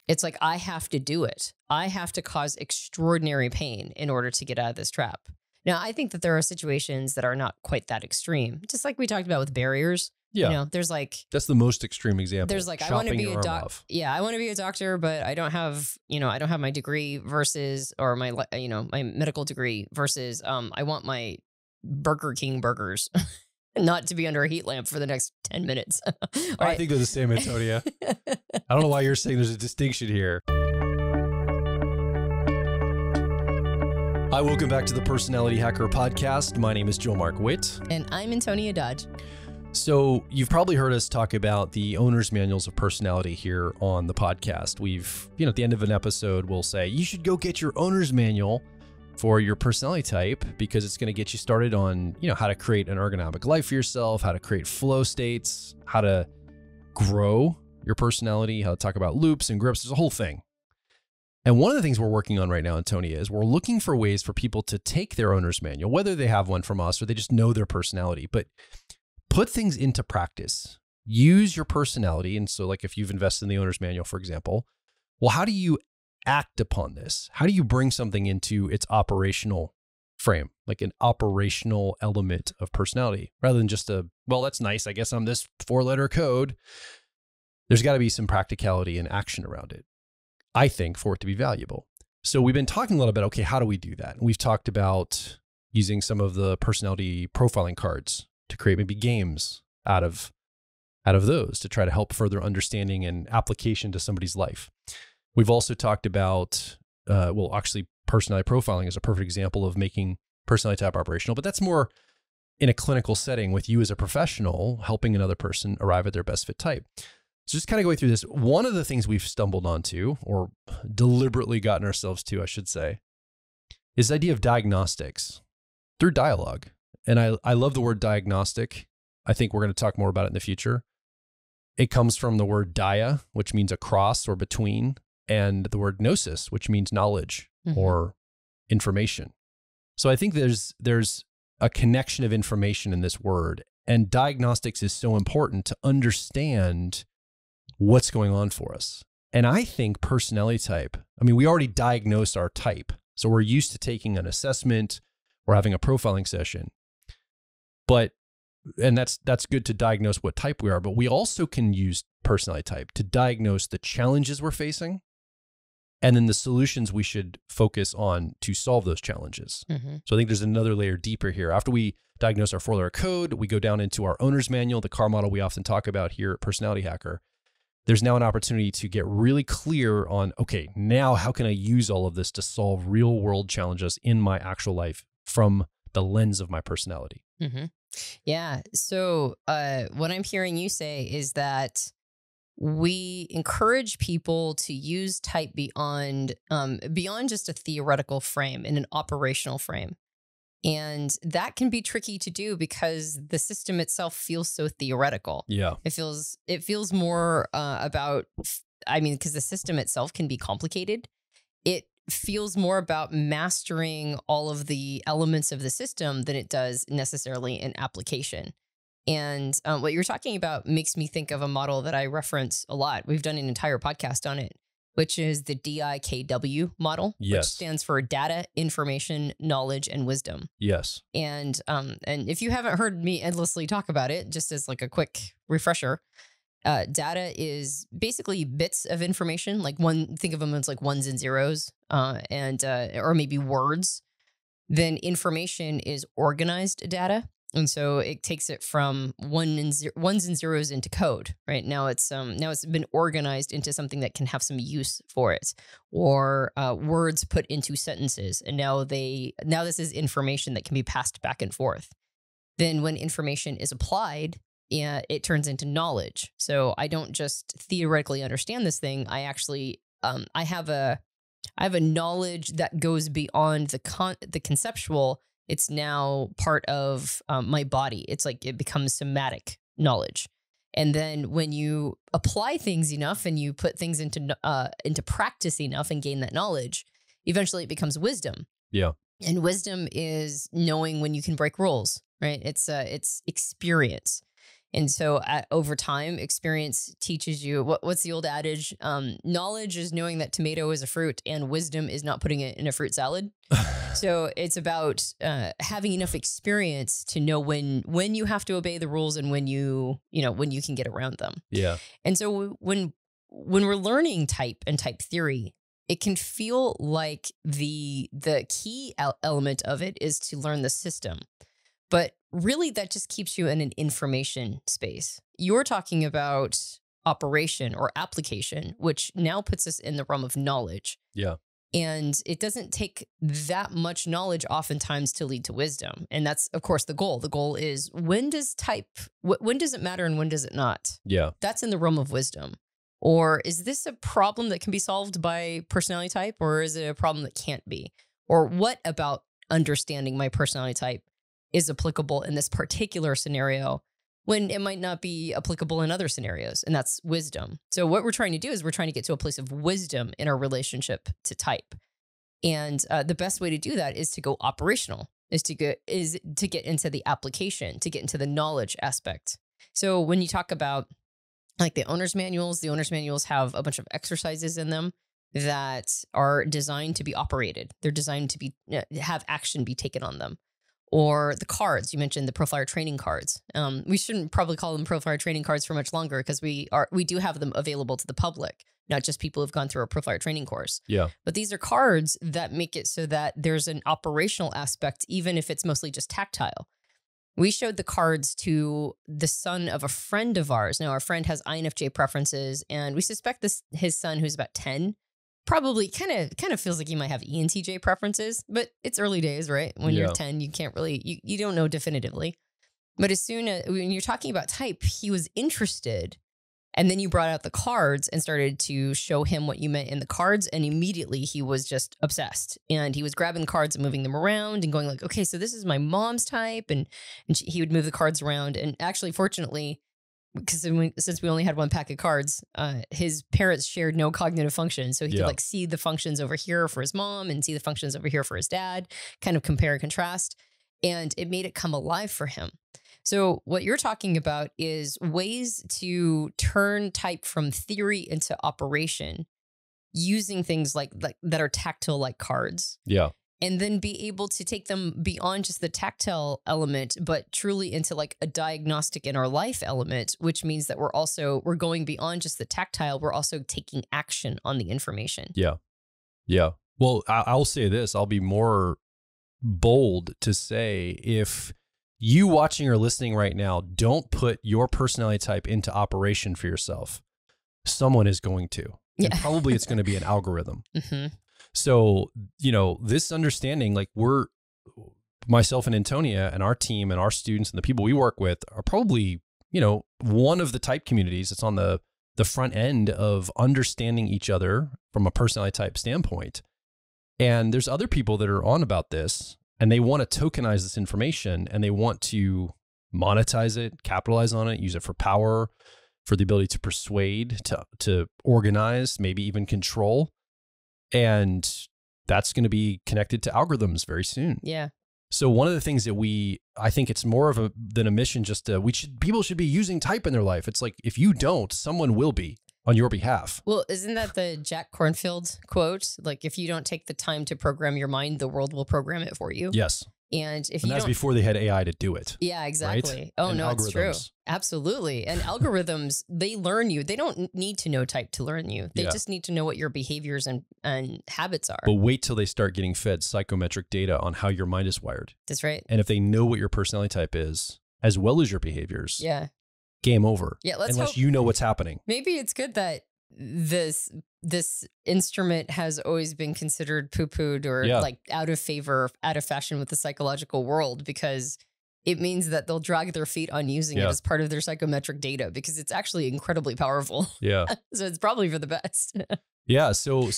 It's like, I have to do it. I have to cause extraordinary pain in order to get out of this trap. Now, I think that there are situations that are not quite that extreme. Just like we talked about with barriers. Yeah. There's like, that's the most extreme example. there's like, I want to be a doctor. Yeah. I want to be a doctor, but I don't have my degree versus, or my medical degree versus, I want my Burger King burgers not to be under a heat lamp for the next 10 minutes. I think they're the same, Antonia. I don't know why you're saying there's a distinction here. Hi, welcome back to the Personality Hacker Podcast. My name is Joe Mark Witt. And I'm Antonia Dodge. So you've probably heard us talk about the owner's manuals of personality here on the podcast. We've, at the end of an episode, we'll say, you should go get your owner's manual for your personality type because it's going to get you started on, how to create an ergonomic life for yourself, how to create flow states, how to grow your personality, how to talk about loops and grips. There's a whole thing. And one of the things we're working on right now, Antonia, is we're looking for ways for people to take their owner's manual, whether they have one from us or they just know their personality, but put things into practice. Use your personality. And so like if you've invested in the owner's manual, for example, well, how do you act upon this? How do you bring something into its operational frame, like an operational element of personality, rather than just well, that's nice. I guess I'm this 4-letter code. There's got to be some practicality and action around it, I think, for it to be valuable. So we've been talking a little bit, okay, how do we do that? And we've talked about using some of the personality profiling cards to create maybe games out of those to try to help further understanding and application to somebody's life. We've also talked about, actually personality profiling is a perfect example of making personality type operational, but that's more in a clinical setting with you as a professional helping another person arrive at their best fit type. So just kind of going through this, one of the things we've stumbled onto, or deliberately gotten ourselves to, I should say, is the idea of diagnostics through dialogue. And I love the word diagnostic. I think we're going to talk more about it in the future. It comes from the word dia, which means across or between, and the word gnosis, which means knowledge or information. So I think there's a connection of information in this word, and diagnostics is so important to understand what's going on for us. And I think personality type, we already diagnosed our type. So we're used to taking an assessment or having a profiling session. And that's good to diagnose what type we are, but we also can use personality type to diagnose the challenges we're facing and then the solutions we should focus on to solve those challenges. So I think there's another layer deeper here. After we diagnose our 4-letter code, we go down into our owner's manual, the car model we often talk about here at Personality Hacker. There's now an opportunity to get really clear on, okay, now how can I use all of this to solve real world challenges in my actual life from the lens of my personality? Yeah. So what I'm hearing you say is that we encourage people to use type beyond just a theoretical frame, in an operational frame. And that can be tricky to do because the system itself feels so theoretical. Yeah. It feels more about, because the system itself can be complicated. It feels more about mastering all of the elements of the system than it does necessarily in application. And what you're talking about makes me think of a model that I reference a lot. We've done an entire podcast on it, which is the DIKW model, yes, which stands for data, information, knowledge, and wisdom. Yes. And if you haven't heard me endlessly talk about it, just as like a quick refresher, data is basically bits of information, think of them as like ones and zeros, or maybe words. Then information is organized data. And so it takes it from ones and zeros into code, right? Now it's been organized into something that can have some use for it, or words put into sentences. And now this is information that can be passed back and forth. Then when information is applied, it turns into knowledge. So I don't just theoretically understand this thing. I actually I have a knowledge that goes beyond the conceptual. It's now part of my body. It's like it becomes somatic knowledge. And then when you apply things enough and you put things into practice enough and gain that knowledge, eventually it becomes wisdom. Yeah. And wisdom is knowing when you can break rules, right? It's experience. And so over time, experience teaches you what's the old adage? Knowledge is knowing that tomato is a fruit, and wisdom is not putting it in a fruit salad. So it's about having enough experience to know when you have to obey the rules and when you can get around them. Yeah. And so when we're learning type and type theory, it can feel like the key element of it is to learn the system. But really, that just keeps you in an information space. You're talking about operation or application, which now puts us in the realm of knowledge. Yeah. And it doesn't take that much knowledge oftentimes to lead to wisdom. And that's, of course, the goal. The goal is when does it matter and when does it not? Yeah. That's in the realm of wisdom. Or is this a problem that can be solved by personality type, or is it a problem that can't be? Or what about understanding my personality type is applicable in this particular scenario when it might not be applicable in other scenarios? And that's wisdom. So what we're trying to do is we're trying to get to a place of wisdom in our relationship to type. And the best way to do that is to go operational, is to get into the application, to get into the knowledge aspect. So when you talk about like the owner's manuals have a bunch of exercises in them that are designed to be operated. They're designed to be have action be taken on them. Or the cards, you mentioned the Profiler training cards. We shouldn't probably call them Profiler training cards for much longer because we do have them available to the public, not just people who've gone through a Profiler training course. Yeah. But these are cards that make it so that there's an operational aspect, even if it's mostly just tactile. We showed the cards to the son of a friend of ours. Now, our friend has INFJ preferences, and we suspect his son, who's about 10, probably kind of feels like he might have ENTJ preferences, but it's early days, right? When you're 10, you can't really, you don't know definitively. But as soon as, when you're talking about type, he was interested. And then you brought out the cards and started to show him what you meant in the cards. And immediately he was just obsessed. And he was grabbing the cards and moving them around and going like, okay, so this is my mom's type. And he would move the cards around. And actually, fortunately, because since we only had one pack of cards, his parents shared no cognitive function. So he could like see the functions over here for his mom and see the functions over here for his dad, kind of compare and contrast. And it made it come alive for him. So what you're talking about is ways to turn type from theory into operation using things like that are tactile, like cards. Yeah. And then be able to take them beyond just the tactile element, but truly into like a diagnostic in our life element, which means that we're going beyond just the tactile. We're also taking action on the information. Yeah. Yeah. Well, I'll say this. I'll be more bold to say, if you watching or listening right now don't put your personality type into operation for yourself, someone is going to. Yeah. And probably it's going to be an algorithm. Mm-hmm. So, this understanding, like myself and Antonia and our team and our students and the people we work with are probably, one of the type communities that's on the front end of understanding each other from a personality type standpoint. And there's other people that are on about this, and they want to tokenize this information, and they want to monetize it, capitalize on it, use it for power, for the ability to persuade, to organize, maybe even control. And that's going to be connected to algorithms very soon. Yeah. So one of the things that I think it's more of than a mission, people should be using type in their life. It's like, if you don't, someone will be on your behalf. Well, isn't that the Jack Kornfield quote? Like, if you don't take the time to program your mind, the world will program it for you. Yes. And that's before they had AI to do it. Yeah, exactly. Right? Oh, and no, it's true. Absolutely. And algorithms, they learn you. They don't need to know type to learn you. They just need to know what your behaviors and habits are. But wait till they start getting fed psychometric data on how your mind is wired. That's right. And if they know what your personality type is, as well as your behaviors, game over. Yeah, unless you know what's happening. Maybe it's good that this instrument has always been considered poo-pooed or like out of favor, out of fashion with the psychological world, because it means that they'll drag their feet on using it as part of their psychometric data, because it's actually incredibly powerful. Yeah. So it's probably for the best. Yeah. So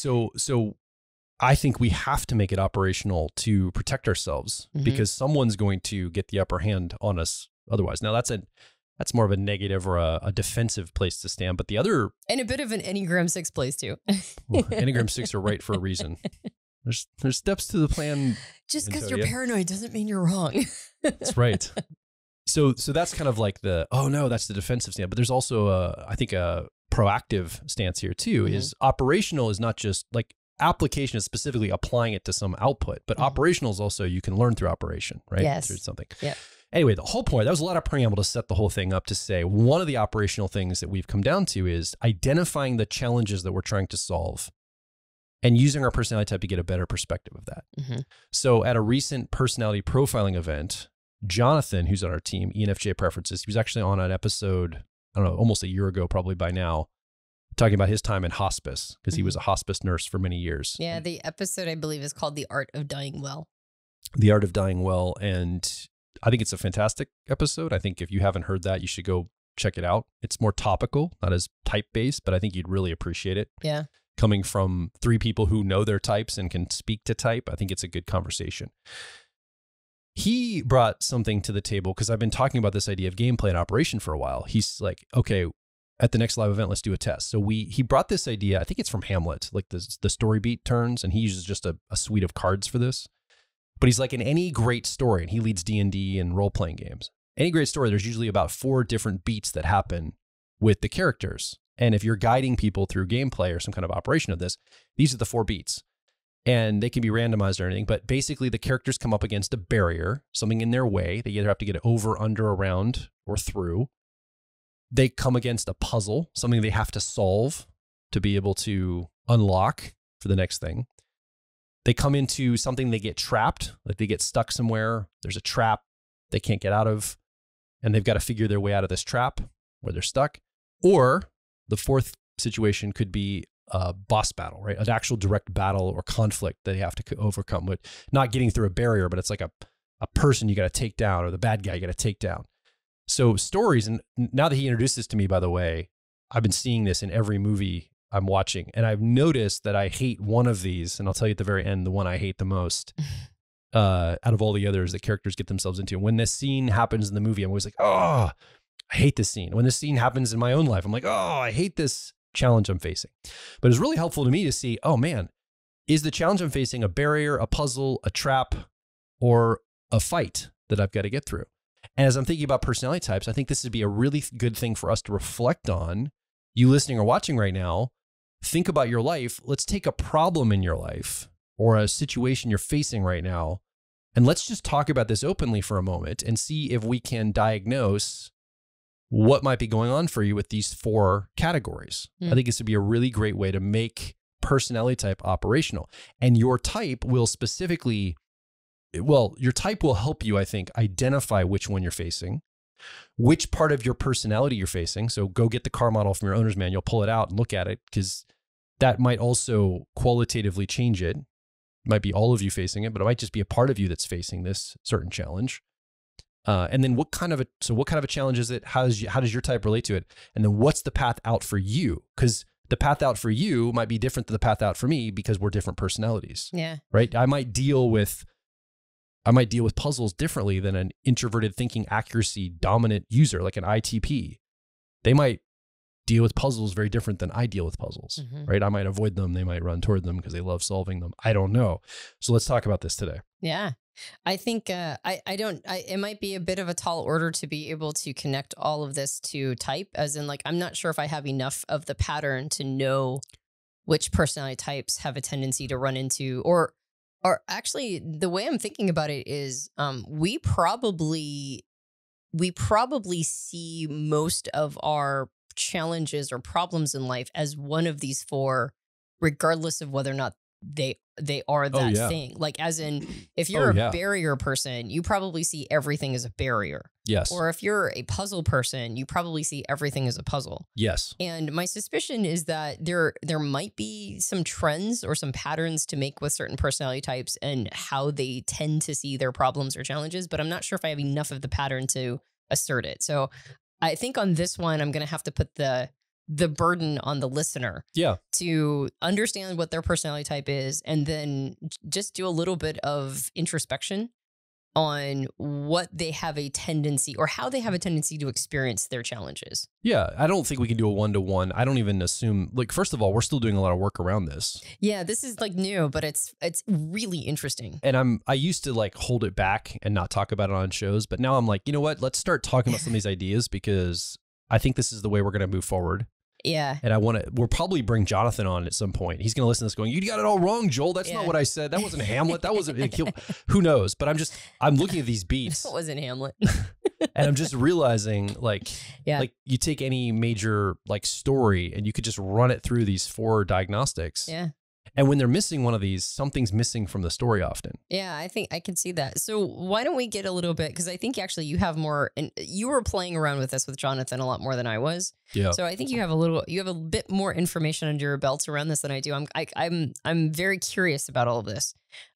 I think we have to make it operational to protect ourselves, because someone's going to get the upper hand on us otherwise. Now that's more of a negative or a defensive place to stand. But the other... And a bit of an Enneagram 6 place too. Well, Enneagram 6 are right for a reason. There's steps to the plan. Just because you're paranoid doesn't mean you're wrong. That's right. So that's kind of like oh no, that's the defensive stance. But there's also I think a proactive stance here too. Is operational is not just like application is specifically applying it to some output, but operational is also you can learn through operation, right? Yes. Through something. Yeah. Anyway, the whole point, that was a lot of preamble to set the whole thing up to say one of the operational things that we've come down to is identifying the challenges that we're trying to solve and using our personality type to get a better perspective of that. So at a recent personality profiling event, Jonathan, who's on our team, ENFJ Preferences, he was actually on an episode, I don't know, almost a year ago, probably by now, talking about his time in hospice because he was a hospice nurse for many years. Yeah, the episode I believe is called The Art of Dying Well. The Art of Dying Well. And I think it's a fantastic episode. I think if you haven't heard that, you should go check it out. It's more topical, not as type-based, but I think you'd really appreciate it. Yeah. Coming from three people who know their types and can speak to type, I think it's a good conversation. He brought something to the table because I've been talking about this idea of gameplay and operation for a while. He's like, okay, at the next live event, let's do a test. So he brought this idea, I think it's from Hamlet, like the story beat turns, and he uses just a suite of cards for this. But he's like, in any great story, and he leads D&D and role-playing games, any great story, there's usually about 4 different beats that happen with the characters. And if you're guiding people through gameplay or some kind of operation of this, these are the 4 beats. And they can be randomized or anything, but basically the characters come up against a barrier, something in their way. They either have to get over, under, around, or through. They come against a puzzle, something they have to solve to be able to unlock for the next thing. They come into something, they get trapped, like they get stuck somewhere. There's a trap they can't get out of, and they've got to figure their way out of this trap where they're stuck. Or the 4th situation could be a boss battle, right? An actual direct battle or conflict that they have to overcome with not getting through a barrier, but it's like a person you got to take down, or the bad guy you got to take down. So stories, and now that he introduced this to me, by the way, I've been seeing this in every movie I'm watching, and I've noticed that I hate one of these, and I'll tell you at the very end, the one I hate the most out of all the others that characters get themselves into. When this scene happens in the movie, I'm always like, oh, I hate this scene. When this scene happens in my own life, I'm like, oh, I hate this challenge I'm facing. But it's really helpful to me to see, oh man, is the challenge I'm facing a barrier, a puzzle, a trap, or a fight that I've got to get through? And as I'm thinking about personality types, I think this would be a really good thing for us to reflect on. You listening or watching right now, think about your life. Let's take a problem in your life or a situation you're facing right now, and let's just talk about this openly for a moment and see if we can diagnose what might be going on for you with these 4 categories. I think this would be a really great way to make personality type operational. And your type will specifically, your type will help you, I think, identify which one you're facing, which part of your personality you're facing. So go get the car model from your owner's manual, pull it out and look at it, because that might also qualitatively change it. It might be all of you facing it, but it might just be a part of you that's facing this certain challenge. And then what kind of a challenge is it? How does your type relate to it? And then what's the path out for you? Because the path out for you might be different than the path out for me because we're different personalities. Yeah. Right. I might deal with puzzles differently than an introverted thinking accuracy dominant user, like an ITP. They might deal with puzzles very different than I deal with puzzles, right? I might avoid them. They might run toward them because they love solving them. I don't know. So let's talk about this today. Yeah. I think it might be a bit of a tall order to be able to connect all of this to type, as in like, I'm not sure if I have enough of the pattern to know which personality types have a tendency to run into, or actually the way I'm thinking about it is we probably see most of our challenges or problems in life as one of these 4, regardless of whether or not they are that thing. Like, as in, if you're a barrier person, you probably see everything as a barrier. Yes. Or if you're a puzzle person, you probably see everything as a puzzle. Yes. And my suspicion is that there might be some trends or some patterns to make with certain personality types and how they tend to see their problems or challenges, but I'm not sure if I have enough of the pattern to assert it. So I think on this one, I'm going to have to put the burden on the listener to understand what their personality type is, and then just do a little bit of introspection on what they have a tendency or how they have a tendency to experience their challenges. Yeah, I don't think we can do a one-to-one. I don't even assume, like, first of all, we're still doing a lot of work around this. Yeah, this is like new, but it's really interesting. And I used to like hold it back and not talk about it on shows, but now I'm like, you know what? Let's start talking about some of these ideas because I think this is the way we're going to move forward. Yeah. And we'll probably bring Jonathan on at some point. He's going to listen to this going, you got it all wrong, Joel. That's not what I said. That wasn't Hamlet. That wasn't, who knows? But I'm looking at these beats. That wasn't Hamlet. And I'm just realizing like you take any major like story and you could just run it through these 4 diagnostics. Yeah. And when they're missing one of these, something's missing from the story often. Yeah, I think I can see that. So why don't we get a little bit, because I think actually you have more, and you were playing around with this with Jonathan a lot more than I was. Yeah. So I think you have a bit more information under your belt around this than I do. I'm very curious about all of this.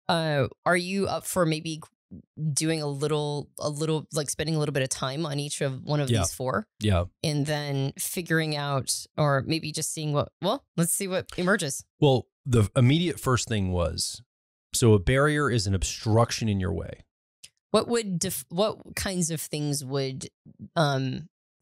Are you up for maybe doing a little like spending a little bit of time on each of one of these 4? Yeah. And then figuring out, or maybe just seeing let's see what emerges. Well, the immediate first thing was, so a barrier is an obstruction in your way. What kinds of things would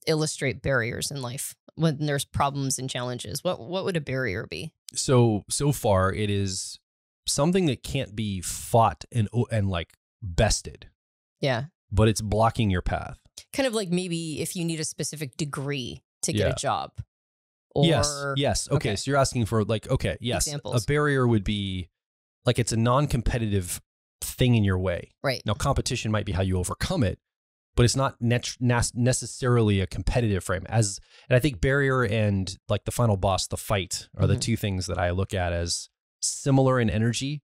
illustrate barriers in life when there's problems and challenges? What would a barrier be? So far it is something that can't be fought and like bested. Yeah. But it's blocking your path. Kind of like maybe if you need a specific degree to get a job. Or, yes. Okay. So you're asking for like, okay, yes. Examples. A barrier would be like it's a non-competitive thing in your way. Right. Now, competition might be how you overcome it, but it's not necessarily a competitive frame. And I think barrier and like the final boss, the fight, are the 2 things that I look at as similar in energy.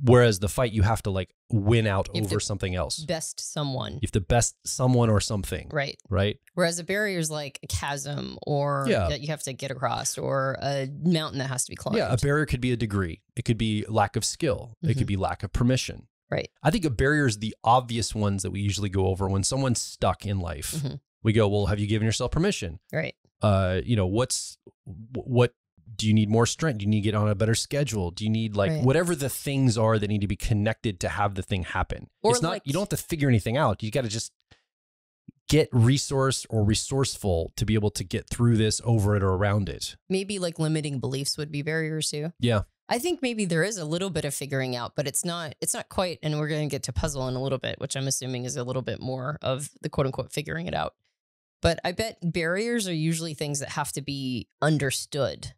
Whereas the fight, you have to like win out over something else. Best someone. You have to best someone or something. Right. Right. Whereas a barrier is like a chasm or that you have to get across, or a mountain that has to be climbed. Yeah. A barrier could be a degree. It could be lack of skill. It could be lack of permission. Right. I think a barrier is the obvious ones that we usually go over when someone's stuck in life. We go, well, have you given yourself permission? Right. What do you need more strength? Do you need to get on a better schedule? Do you need whatever the things are that need to be connected to have the thing happen? Or it's not, you don't have to figure anything out. You got to just get resource or resourceful to be able to get through this, over it, or around it. Maybe like limiting beliefs would be barriers too. Yeah. I think maybe there is a little bit of figuring out, but it's not quite, and we're going to get to puzzle in a little bit, which I'm assuming is a little bit more of the quote unquote figuring it out. But I bet barriers are usually things that have to be understood.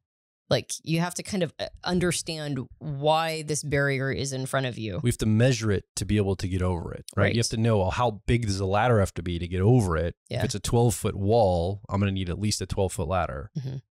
Like you have to kind of understand why this barrier is in front of you. We have to measure it to be able to get over it, right? You have to know, well, how big does the ladder have to be to get over it? Yeah. If it's a 12-foot wall, I'm going to need at least a 12-foot ladder.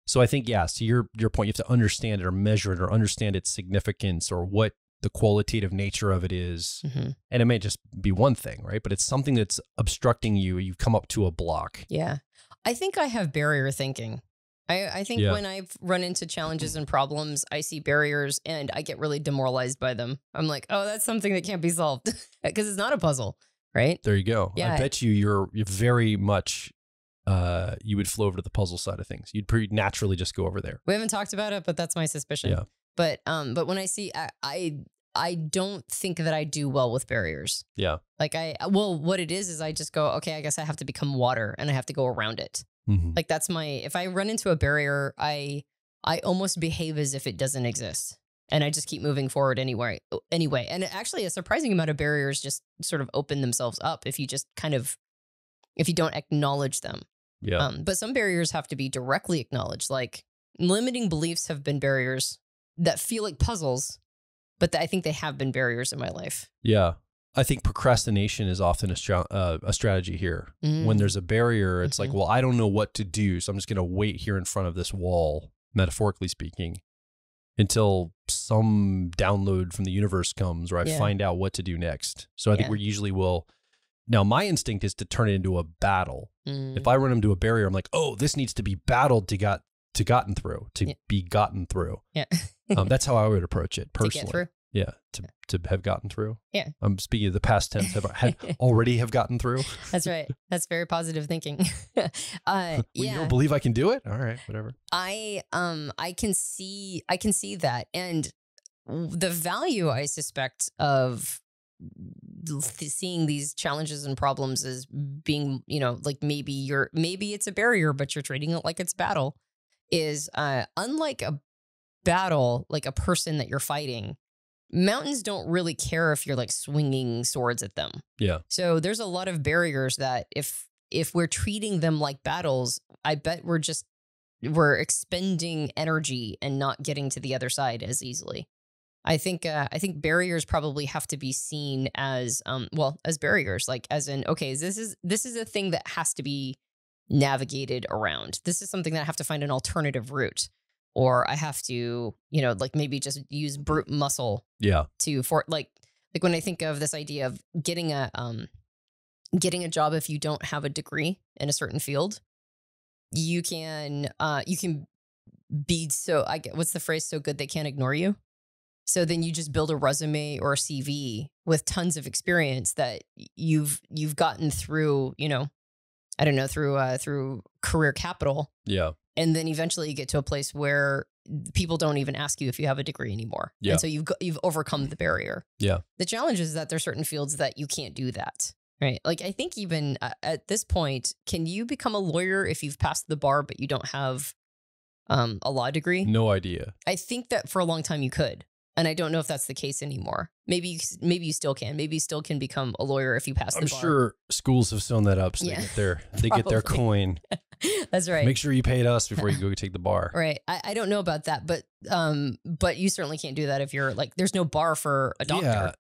So I think, to your point, you have to understand it or measure it or understand its significance or what the qualitative nature of it is. And it may just be one thing, right? But it's something that's obstructing you. You come up to a block. Yeah. I think I have barrier thinking. I think when I've run into challenges and problems, I see barriers and I get really demoralized by them. I'm like, oh, that's something that can't be solved because it's not a puzzle, right? There you go. Yeah. I bet you're very much, you would flow over to the puzzle side of things. You'd pretty naturally just go over there. We haven't talked about it, but that's my suspicion. Yeah. But when I see, I don't think that I do well with barriers. Yeah. Like what it is I just go, okay, I guess I have to become water and I have to go around it. Like that's if I run into a barrier, I almost behave as if it doesn't exist. And I just keep moving forward anyway. And actually a surprising amount of barriers just sort of open themselves up if you just if you don't acknowledge them. Yeah. But some barriers have to be directly acknowledged. Like limiting beliefs have been barriers that feel like puzzles, but I think they have been barriers in my life. Yeah. I think procrastination is often a strategy here. When there's a barrier, it's like, well, I don't know what to do, so I'm just going to wait here in front of this wall, metaphorically speaking, until some download from the universe comes or I find out what to do next. So I think we usually will. Now, my instinct is to turn it into a battle. If I run into a barrier, I'm like, oh, this needs to be battled to be gotten through. Yeah. That's how I would approach it personally. To get through? Yeah, to have gotten through. Yeah. I'm speaking of the past tense. Have already have gotten through. That's right. That's very positive thinking. You don't believe I can do it? All right, whatever. I can see that, and the value I suspect of seeing these challenges and problems as being, like maybe it's a barrier, but you're treating it like it's battle, is unlike a battle, like a person that you're fighting, mountains don't really care if you're like swinging swords at them. Yeah. So there's a lot of barriers that if we're treating them like battles, I bet we're expending energy and not getting to the other side as easily. I think barriers probably have to be seen as as barriers, like as in, okay, this is a thing that has to be navigated around. This is something that I have to find an alternative route, or I have to, like maybe just use brute muscle. Yeah. Like when I think of this idea of getting a job, if you don't have a degree in a certain field, you can be what's the phrase? So good they can't ignore you. So then you just build a resume or a CV with tons of experience that you've gotten through, I don't know, through career capital. Yeah. And then eventually you get to a place where people don't even ask you if you have a degree anymore. Yeah. And so you've overcome the barrier. Yeah. The challenge is that there's certain fields that you can't do that. Right. Like I think even at this point, can you become a lawyer if you've passed the bar, but you don't have a law degree? No idea. I think that for a long time you could. And I don't know if that's the case anymore. Maybe you still can. Maybe you still can become a lawyer if you pass the bar. I'm sure schools have sewn that up so they get their coin. That's right. Make sure you paid us before you go take the bar. Right. I don't know about that, but you certainly can't do that if you're like, there's no bar for a doctor. Yeah.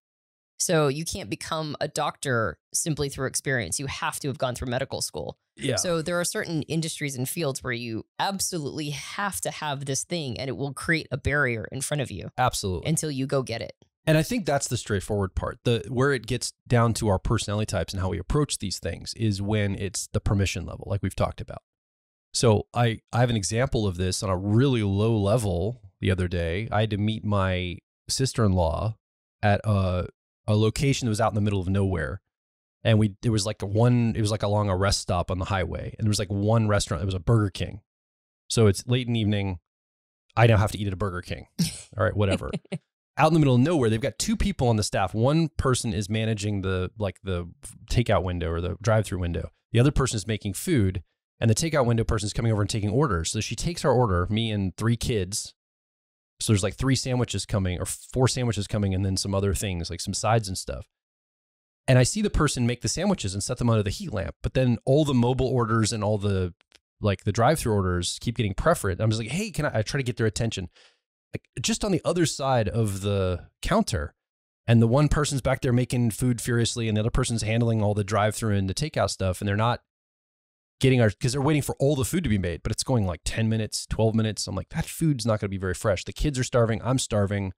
So you can't become a doctor simply through experience. You have to have gone through medical school. Yeah. So there are certain industries and fields where you absolutely have to have this thing, and it will create a barrier in front of you. Absolutely. Until you go get it. And I think that's the straightforward part. Where it gets down to our personality types and how we approach these things is when it's the permission level, like we've talked about. So I have an example of this on a really low level the other day. I had to meet my sister-in-law at a location that was out in the middle of nowhere. And it was like along a rest stop on the highway. And there was like one restaurant. It was a Burger King. So it's late in the evening. I now have to eat at a Burger King. All right, whatever. Out in the middle of nowhere, they've got two people on the staff. One person is managing the takeout window or the drive-through window. The other person is making food. And the takeout window person is coming over and taking orders. So she takes our order, me and 3 kids. So there's like 3 sandwiches coming or 4 sandwiches coming and then some other things like some sides and stuff. And I see the person make the sandwiches and set them under the heat lamp. But then all the mobile orders and all the drive-through orders keep getting preferred. I'm just like, hey, I try to get their attention. Like just on the other side of the counter. And the one person's back there making food furiously and the other person's handling all the drive-through and the takeout stuff. And they're not getting because they're waiting for all the food to be made, but it's going like 10 minutes, 12 minutes. I'm like, that food's not going to be very fresh. The kids are starving. I'm starving.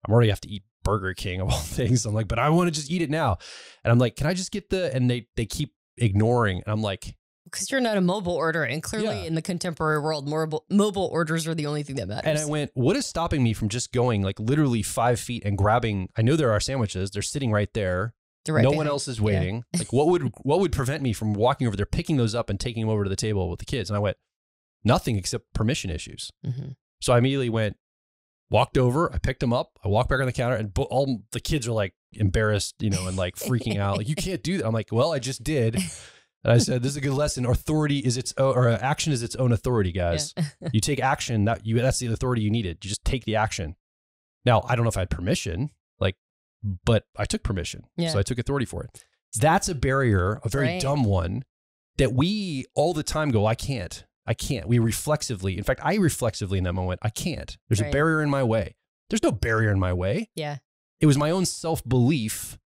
I'm already have to eat Burger King of all things. I'm like, but I want to just eat it now. And I'm like, can I just get and they keep ignoring. And I'm like, because you're not a mobile order. And clearly in the contemporary world, mobile orders are the only thing that matters. And I went, what is stopping me from just going like literally 5 feet and grabbing, I know there are sandwiches. They're sitting right there. No one else is waiting. Yeah. Like what would prevent me from walking over there, picking those up and taking them over to the table with the kids? And I went, nothing except permission issues. Mm-hmm. So I immediately walked over, I picked them up, I walked back on the counter and all the kids are like embarrassed, and like freaking out. Like, you can't do that. I'm like, well, I just did. And I said, this is a good lesson. Authority is action is its own authority, guys. Yeah. You take action, that's the authority you needed. You just take the action. Now, I don't know if I had permission, but I took permission. Yeah. So I took authority for it. That's a barrier, a very dumb one that we all the time go, I can't. We reflexively, in fact, I reflexively in that moment, I can't. There's a barrier in my way. There's no barrier in my way. Yeah. It was my own self-belief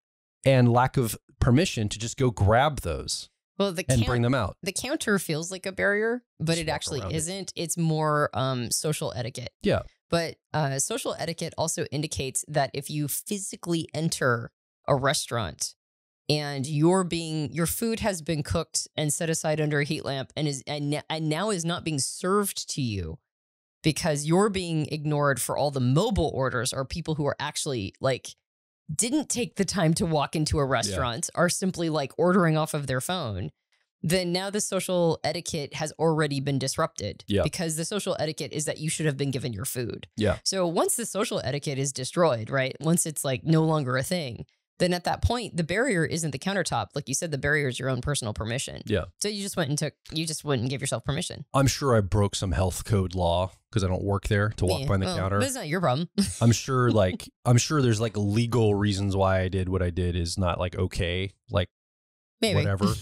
and lack of permission to just go grab those and bring them out. The counter feels like a barrier, but it actually isn't. It's more social etiquette. Yeah. But social etiquette also indicates that if you physically enter a restaurant and your food has been cooked and set aside under a heat lamp and now is not being served to you because you're being ignored for all the mobile orders or people who are actually didn't take the time to walk into a restaurant, are simply ordering off of their phone, then now the social etiquette has already been disrupted. Yeah. Because the social etiquette is that you should have been given your food. Yeah. So once the social etiquette is destroyed, right? Once it's no longer a thing, then at that point, the barrier isn't the countertop. Like you said, the barrier is your own personal permission. Yeah. So you just wouldn't give yourself permission. I'm sure I broke some health code law because I don't work there to walk behind the counter. But it's not your problem. I'm sure there's like legal reasons why I did what I did is not like okay, like Maybe. whatever.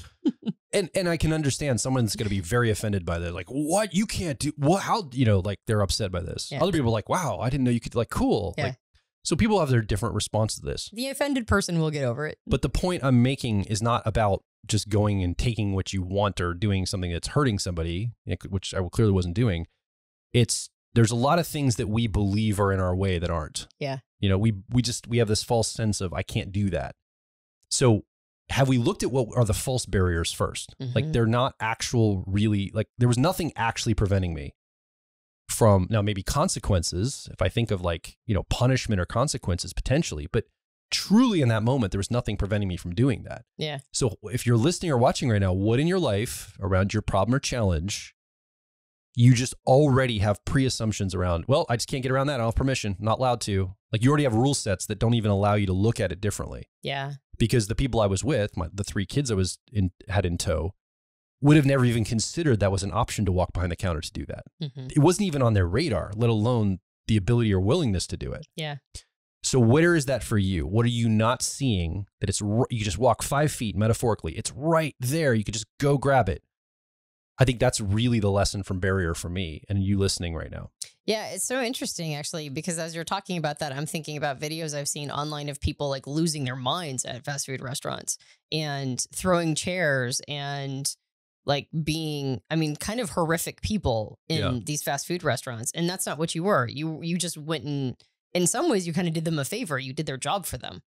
and I can understand someone's going to be very offended by that. Like, what? You can't do what? How? Like they're upset by this. Yeah. Other people are like, wow, I didn't know you could, like, cool. Yeah. Like, so people have their different response to this. The offended person will get over it. But the point I'm making is not about just going and taking what you want or doing something that's hurting somebody, which I clearly wasn't doing. There's a lot of things that we believe are in our way that aren't. Yeah. We have this false sense of I can't do that. So have we looked at what are the false barriers first? Mm-hmm. Like they're not actual really, like there was nothing actually preventing me from, now maybe consequences, if I think of like, punishment or consequences potentially, but truly in that moment, there was nothing preventing me from doing that. Yeah. So if you're listening or watching right now, what in your life around your problem or challenge, you just already have pre-assumptions around, well, I just can't get around that. I don't have permission, not allowed to. Like you already have rule sets that don't even allow you to look at it differently. Yeah. Because the people I was with, the 3 kids I had in tow, would have never even considered that was an option to walk behind the counter to do that. Mm-hmm. It wasn't even on their radar, let alone the ability or willingness to do it. Yeah. So where is that for you? What are you not seeing that you just walk 5 feet metaphorically? It's right there. You could just go grab it. I think that's really the lesson from barrier for me and you listening right now. Yeah, it's so interesting actually, because as you're talking about that, I'm thinking about videos I've seen online of people like losing their minds at fast food restaurants and throwing chairs and like being, kind of horrific people in these fast food restaurants. And that's not what you were. You just went and in some ways you kind of did them a favor. You did their job for them.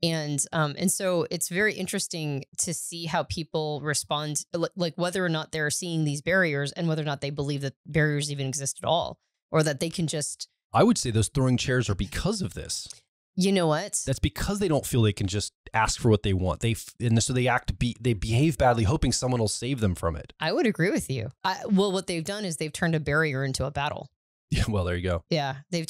And so it's very interesting to see how people respond, like whether or not they're seeing these barriers and whether or not they believe that barriers even exist at all, or that they can just. I would say those throwing chairs are because of this. You know what? That's because they don't feel they can just ask for what they want. So they behave badly, hoping someone will save them from it. I would agree with you. Well, what they've done is they've turned a barrier into a battle. Yeah, well, there you go. Yeah, they've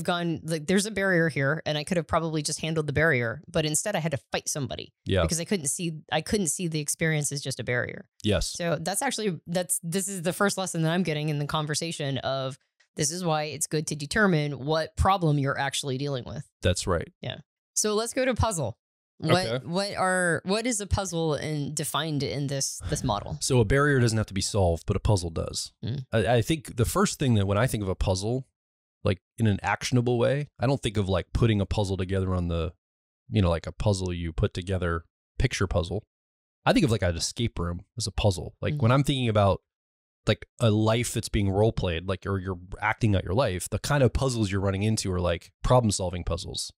gone like there's a barrier here, and I could have probably just handled the barrier, but instead I had to fight somebody. Yeah, because I couldn't see the experience as just a barrier. Yes. So this is the first lesson that I'm getting in the conversation of this is why it's good to determine what problem you're actually dealing with. That's right. Yeah. So let's go to puzzle. Okay. What is a puzzle and defined in this model? So a barrier doesn't have to be solved, but a puzzle does. I think the first thing that when I think of a puzzle, like in an actionable way, I don't think of like putting a puzzle together on the, like a puzzle you put together, picture puzzle. I think of like an escape room as a puzzle. Like when I'm thinking about like a life that's being role played, like, or you're acting out your life, the kind of puzzles you're running into are like problem solving puzzles.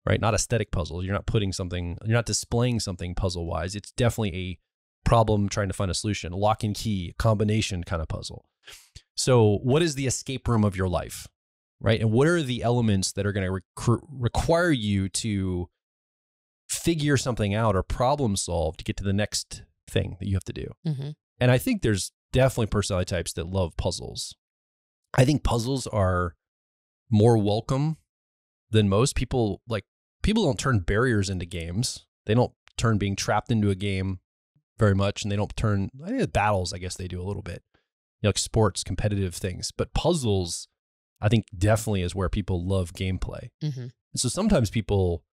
Right? Not aesthetic puzzles. You're not displaying something puzzle wise. It's definitely a problem trying to find a solution, lock and key, combination kind of puzzle. So what is the escape room of your life? Right? And what are the elements that are going to require you to figure something out or problem solve to get to the next thing that you have to do? Mm-hmm. And I think there's definitely personality types that love puzzles. I think puzzles are more welcome than most people. Like people don't turn barriers into games. They don't turn being trapped into a game very much. And they don't turn battles. I guess they do a little bit, like sports, competitive things, but puzzles, I think definitely is where people love gameplay. Mm-hmm. And so sometimes people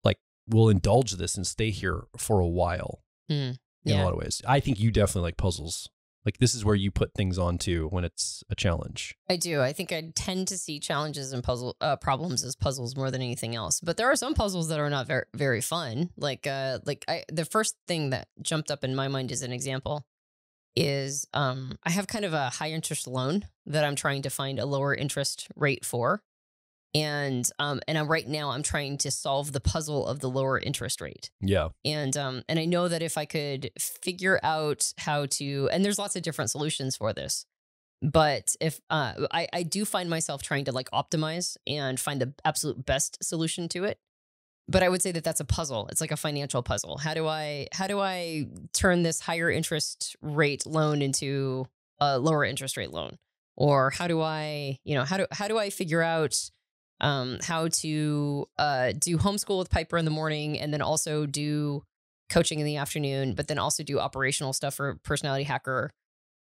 like will indulge this and stay here for a while in a lot of ways. I think you definitely like puzzles. Like this is where you put things onto when it's a challenge. I do. I think I tend to see challenges and problems as puzzles more than anything else. But there are some puzzles that are not very, very fun. The first thing that jumped up in my mind as an example is I have kind of a high interest loan that I'm trying to find a lower interest rate for. And right now I'm trying to solve the puzzle of the lower interest rate. Yeah. And I know that if I could figure out how to, and there's lots of different solutions for this, but if I do find myself trying to like optimize and find the absolute best solution to it. But I would say that that's a puzzle. It's like a financial puzzle. How do I turn this higher interest rate loan into a lower interest rate loan? Or how do I figure out how to do homeschool with Piper in the morning, and then also do coaching in the afternoon, but then also do operational stuff for Personality Hacker,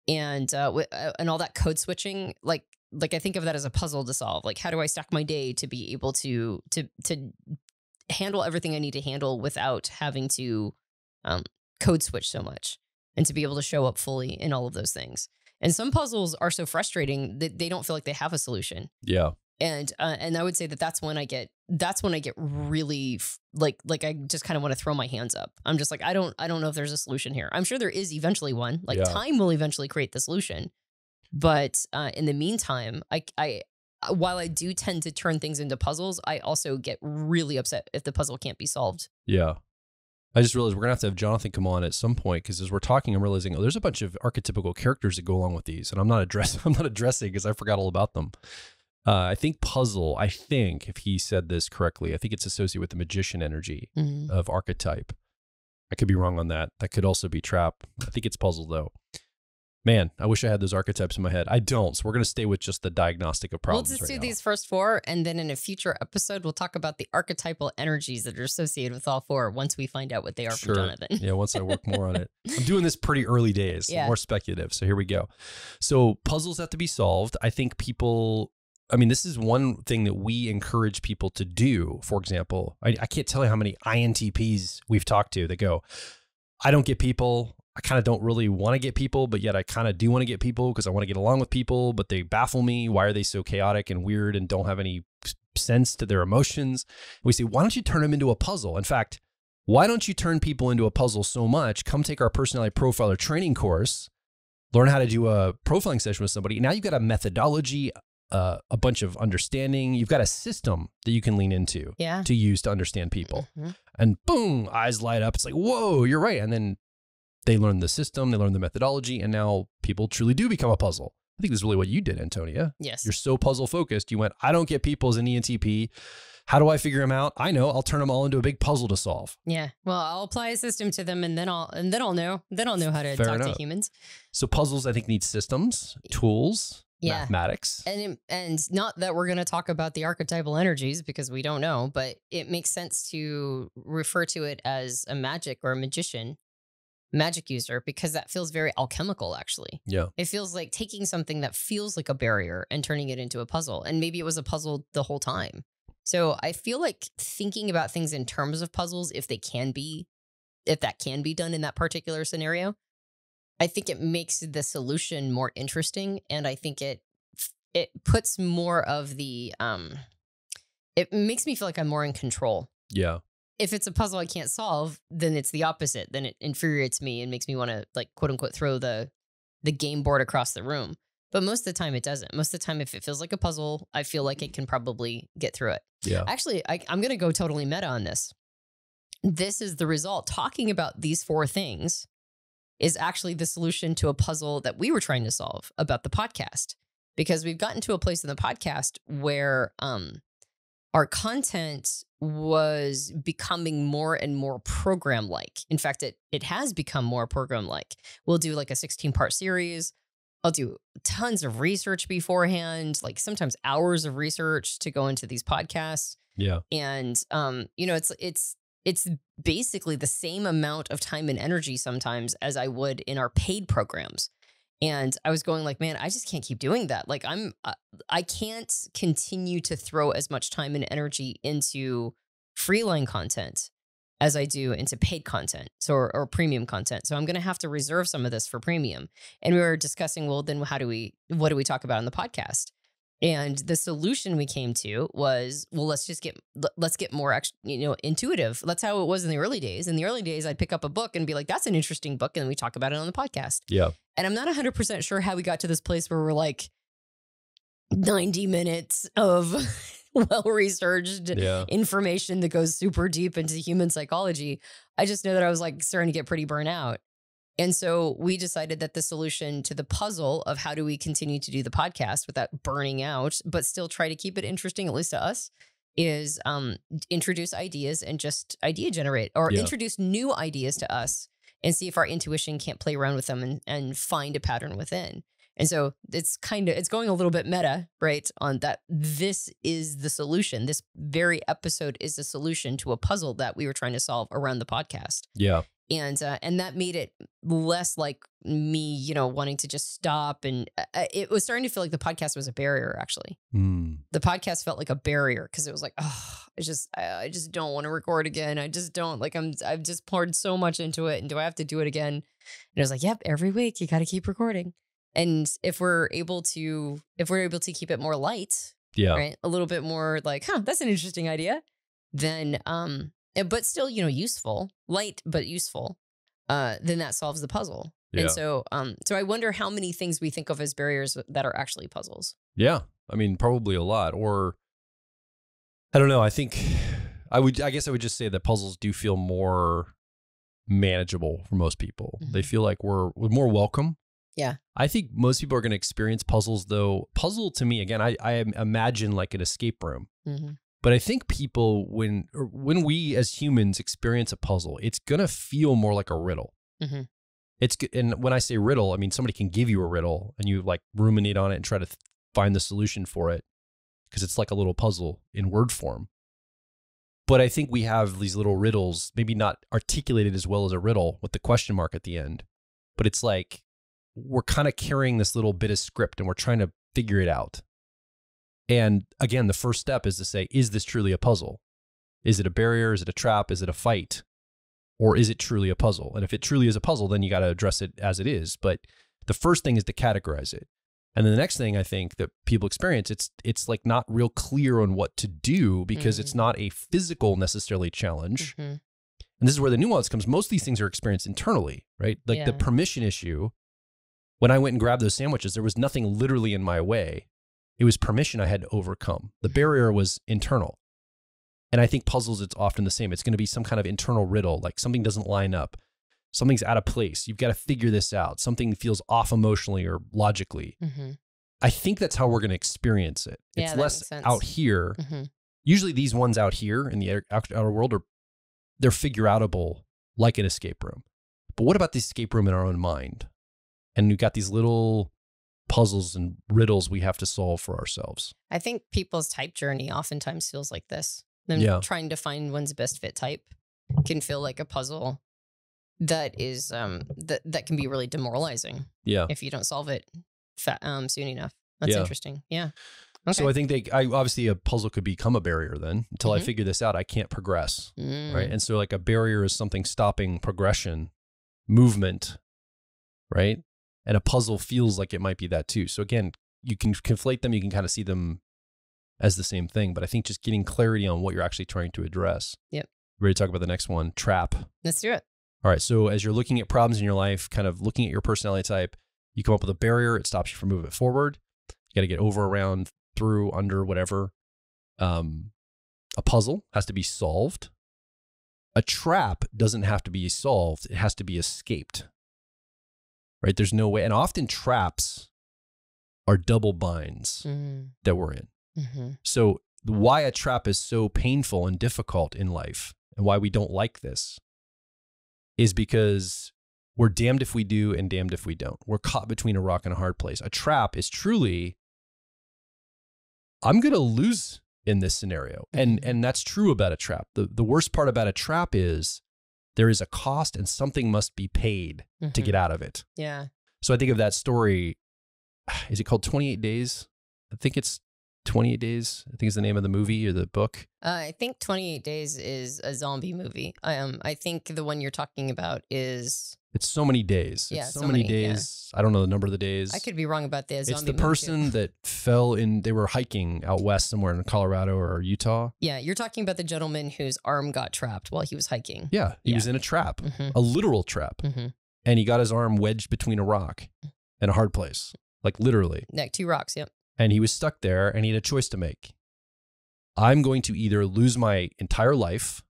and all that code switching. Like I think of that as a puzzle to solve. Like, how do I stack my day to be able to handle everything I need to handle without having to code switch so much, and to be able to show up fully in all of those things. And some puzzles are so frustrating that they don't feel like they have a solution. Yeah. And I would say that's when I get really like I just kind of want to throw my hands up. I'm just like, I don't know if there's a solution here. I'm sure there is eventually one. Like, time will eventually create the solution. But in the meantime, I while I do tend to turn things into puzzles, I also get really upset if the puzzle can't be solved. Yeah. I just realized we're going to have Jonathan come on at some point, because as we're talking, I'm realizing, there's a bunch of archetypical characters that go along with these, and I'm not addressing because I forgot all about them. I think puzzle, if he said this correctly, I think it's associated with the magician energy of archetype. I could be wrong on that. That could also be trap. I think it's puzzle, though. Man, I wish I had those archetypes in my head. I don't. So we're going to stay with just the diagnostic of problems. We'll just do these first four, and then in a future episode, we'll talk about the archetypal energies that are associated with all four once we find out what they are for Jonathan. Yeah, once I work more on it. I'm doing this pretty early days, more speculative. So here we go. So puzzles have to be solved. I think people, this is one thing that we encourage people to do. For example, I can't tell you how many INTPs we've talked to that go, I don't get people. I kind of don't really want to get people, but yet I kind of do want to get people because I want to get along with people, but they baffle me. Why are they so chaotic and weird and don't have any sense to their emotions? We say, why don't you turn them into a puzzle? In fact, why don't you turn people into a puzzle so much? Come take our personality profiler training course, learn how to do a profiling session with somebody. Now you've got a methodology, a bunch of understanding. You've got a system that you can lean into to use to understand people. And boom, eyes light up. It's like, whoa, you're right. And then they learn the system, they learn the methodology, and now people truly do become a puzzle. I think this is really what you did, Antonia. Yes. You're so puzzle focused. You went, I don't get people as an ENTP. How do I figure them out? I know. I'll turn them all into a big puzzle to solve. Yeah. Well, I'll apply a system to them, and then I'll know. Then I'll know how to talk to humans. So puzzles, I think, need systems, tools, mathematics. And not that we're going to talk about the archetypal energies because we don't know, but it makes sense to refer to it as a magic or a magic user, because that feels very alchemical, actually. Yeah. It feels like taking something that feels like a barrier and turning it into a puzzle. And maybe it was a puzzle the whole time. So I feel like thinking about things in terms of puzzles, if that can be done in that particular scenario, I think it makes the solution more interesting. And I think it puts more of the, it makes me feel like I'm more in control. Yeah. If it's a puzzle I can't solve, then it's the opposite. Then it infuriates me and makes me want to, like, quote unquote, throw the game board across the room. But most of the time it doesn't. Most of the time, if it feels like a puzzle, I feel like it can probably get through it. Yeah. Actually, I'm going to go totally meta on this. This is the result. Talking about these four things is actually the solution to a puzzle that we were trying to solve about the podcast, because we've gotten to a place in the podcast where our content was becoming more and more program-like. In fact, it has become more program-like. We'll do like a 16-part series. I'll do tons of research beforehand, like sometimes hours of research to go into these podcasts. Yeah. And it's basically the same amount of time and energy sometimes as I would in our paid programs. And I was going like, man, I just can't keep doing that. Like I can't continue to throw as much time and energy into freeline content as I do into paid content, or premium content. So I'm going to have to reserve some of this for premium. And we were discussing, well, then what do we talk about on the podcast? And the solution we came to was, well, let's get more, intuitive. That's how it was in the early days. In the early days, I'd pick up a book and be like, that's an interesting book. And we talk about it on the podcast. Yeah. And I'm not 100% sure how we got to this place where we're like 90 minutes of well-researched information that goes super deep into human psychology. I just know that I was like starting to get pretty burnt out. And so we decided that the solution to the puzzle of how do we continue to do the podcast without burning out, but still try to keep it interesting, at least to us, is introduce ideas and just idea generate, or introduce new ideas to us and see if our intuition can't play around with them and find a pattern within. And so it's going a little bit meta, right? On that, this is the solution. This very episode is the solution to a puzzle that we were trying to solve around the podcast. Yeah. And that made it less like me, wanting to just stop. And it was starting to feel like the podcast was a barrier, actually. The podcast felt like a barrier because it was like, oh, I just don't want to record again. I just don't I've just poured so much into it. And do I have to do it again? And it was like, yep, every week you got to keep recording. And if we're able to keep it more light, right, a little bit more like, that's an interesting idea, then, but still, useful, light, but useful, then that solves the puzzle. Yeah. And so I wonder how many things we think of as barriers that are actually puzzles. Yeah. I mean, probably a lot, or I don't know. I think I guess I would just say that puzzles do feel more manageable for most people. Mm-hmm. They feel like we're more welcome. Yeah. I think most people are going to experience puzzles, though. Puzzle to me, again, I imagine like an escape room. Mm-hmm. But I think people, when we as humans experience a puzzle, it's going to feel more like a riddle. Mm-hmm. And when I say riddle, I mean, somebody can give you a riddle and you like ruminate on it and try to find the solution for it because it's like a little puzzle in word form. But I think we have these little riddles, maybe not articulated as well as a riddle with the question mark at the end, but it's like we're kind of carrying this little bit of script and we're trying to figure it out. And again, the first step is to say, is this truly a puzzle? Is it a barrier? Is it a trap? Is it a fight? Or is it truly a puzzle? And if it truly is a puzzle, then you got to address it as it is. But the first thing is to categorize it. And then the next thing I think that people experience, it's like not real clear on what to do because it's not a physical necessarily challenge. Mm-hmm. And this is where the nuance comes. Most of these things are experienced internally, right? Like the permission issue. When I went and grabbed those sandwiches, there was nothing literally in my way. It was permission I had to overcome. The barrier was internal. And I think puzzles, it's often the same. It's going to be some kind of internal riddle, like something doesn't line up. Something's out of place. You've got to figure this out. Something feels off emotionally or logically. Mm-hmm. I think that's how we're going to experience it. It's less out here. Mm-hmm. Usually these ones out here in the outer world they're figure-outable like an escape room. But what about the escape room in our own mind? And we've got these little puzzles and riddles we have to solve for ourselves. I think people's type journey oftentimes feels like this. Them trying to find one's best fit type can feel like a puzzle that is that can be really demoralizing. Yeah, if you don't solve it soon enough. That's interesting. Yeah. Okay. So I think obviously a puzzle could become a barrier then. Until I figure this out, I can't progress. Right. And so like a barrier is something stopping progression, movement, right? And a puzzle feels like it might be that too. So again, you can conflate them. You can kind of see them as the same thing. But I think just getting clarity on what you're actually trying to address. Yep. Ready to talk about the next one? Trap. Let's do it. All right. So as you're looking at problems in your life, kind of looking at your personality type, you come up with a barrier. It stops you from moving it forward. You got to get over, around, through, under, whatever. A puzzle has to be solved. A trap doesn't have to be solved. It has to be escaped. Right? There's no way. And often traps are double binds that we're in. Mm-hmm. So why a trap is so painful and difficult in life and why we don't like this is because we're damned if we do and damned if we don't. We're caught between a rock and a hard place. A trap is truly, I'm going to lose in this scenario. And that's true about a trap. The worst part about a trap is there is a cost and something must be paid to get out of it. Yeah. So I think of that story. Is it called 28 Days? I think it's 28 Days. I think is the name of the movie or the book. I think 28 Days is a zombie movie. I think the one you're talking about is... It's so many days. Yeah, it's so many days. Yeah. I don't know the number of the days. I could be wrong about the zombie It's the person that fell in, they were hiking out west somewhere in Colorado or Utah. Yeah, you're talking about the gentleman whose arm got trapped while he was hiking. Yeah, he was in a trap, a literal trap. And he got his arm wedged between a rock and a hard place, like literally. Like two rocks, yep. And he was stuck there and he had a choice to make. I'm going to either lose my entire life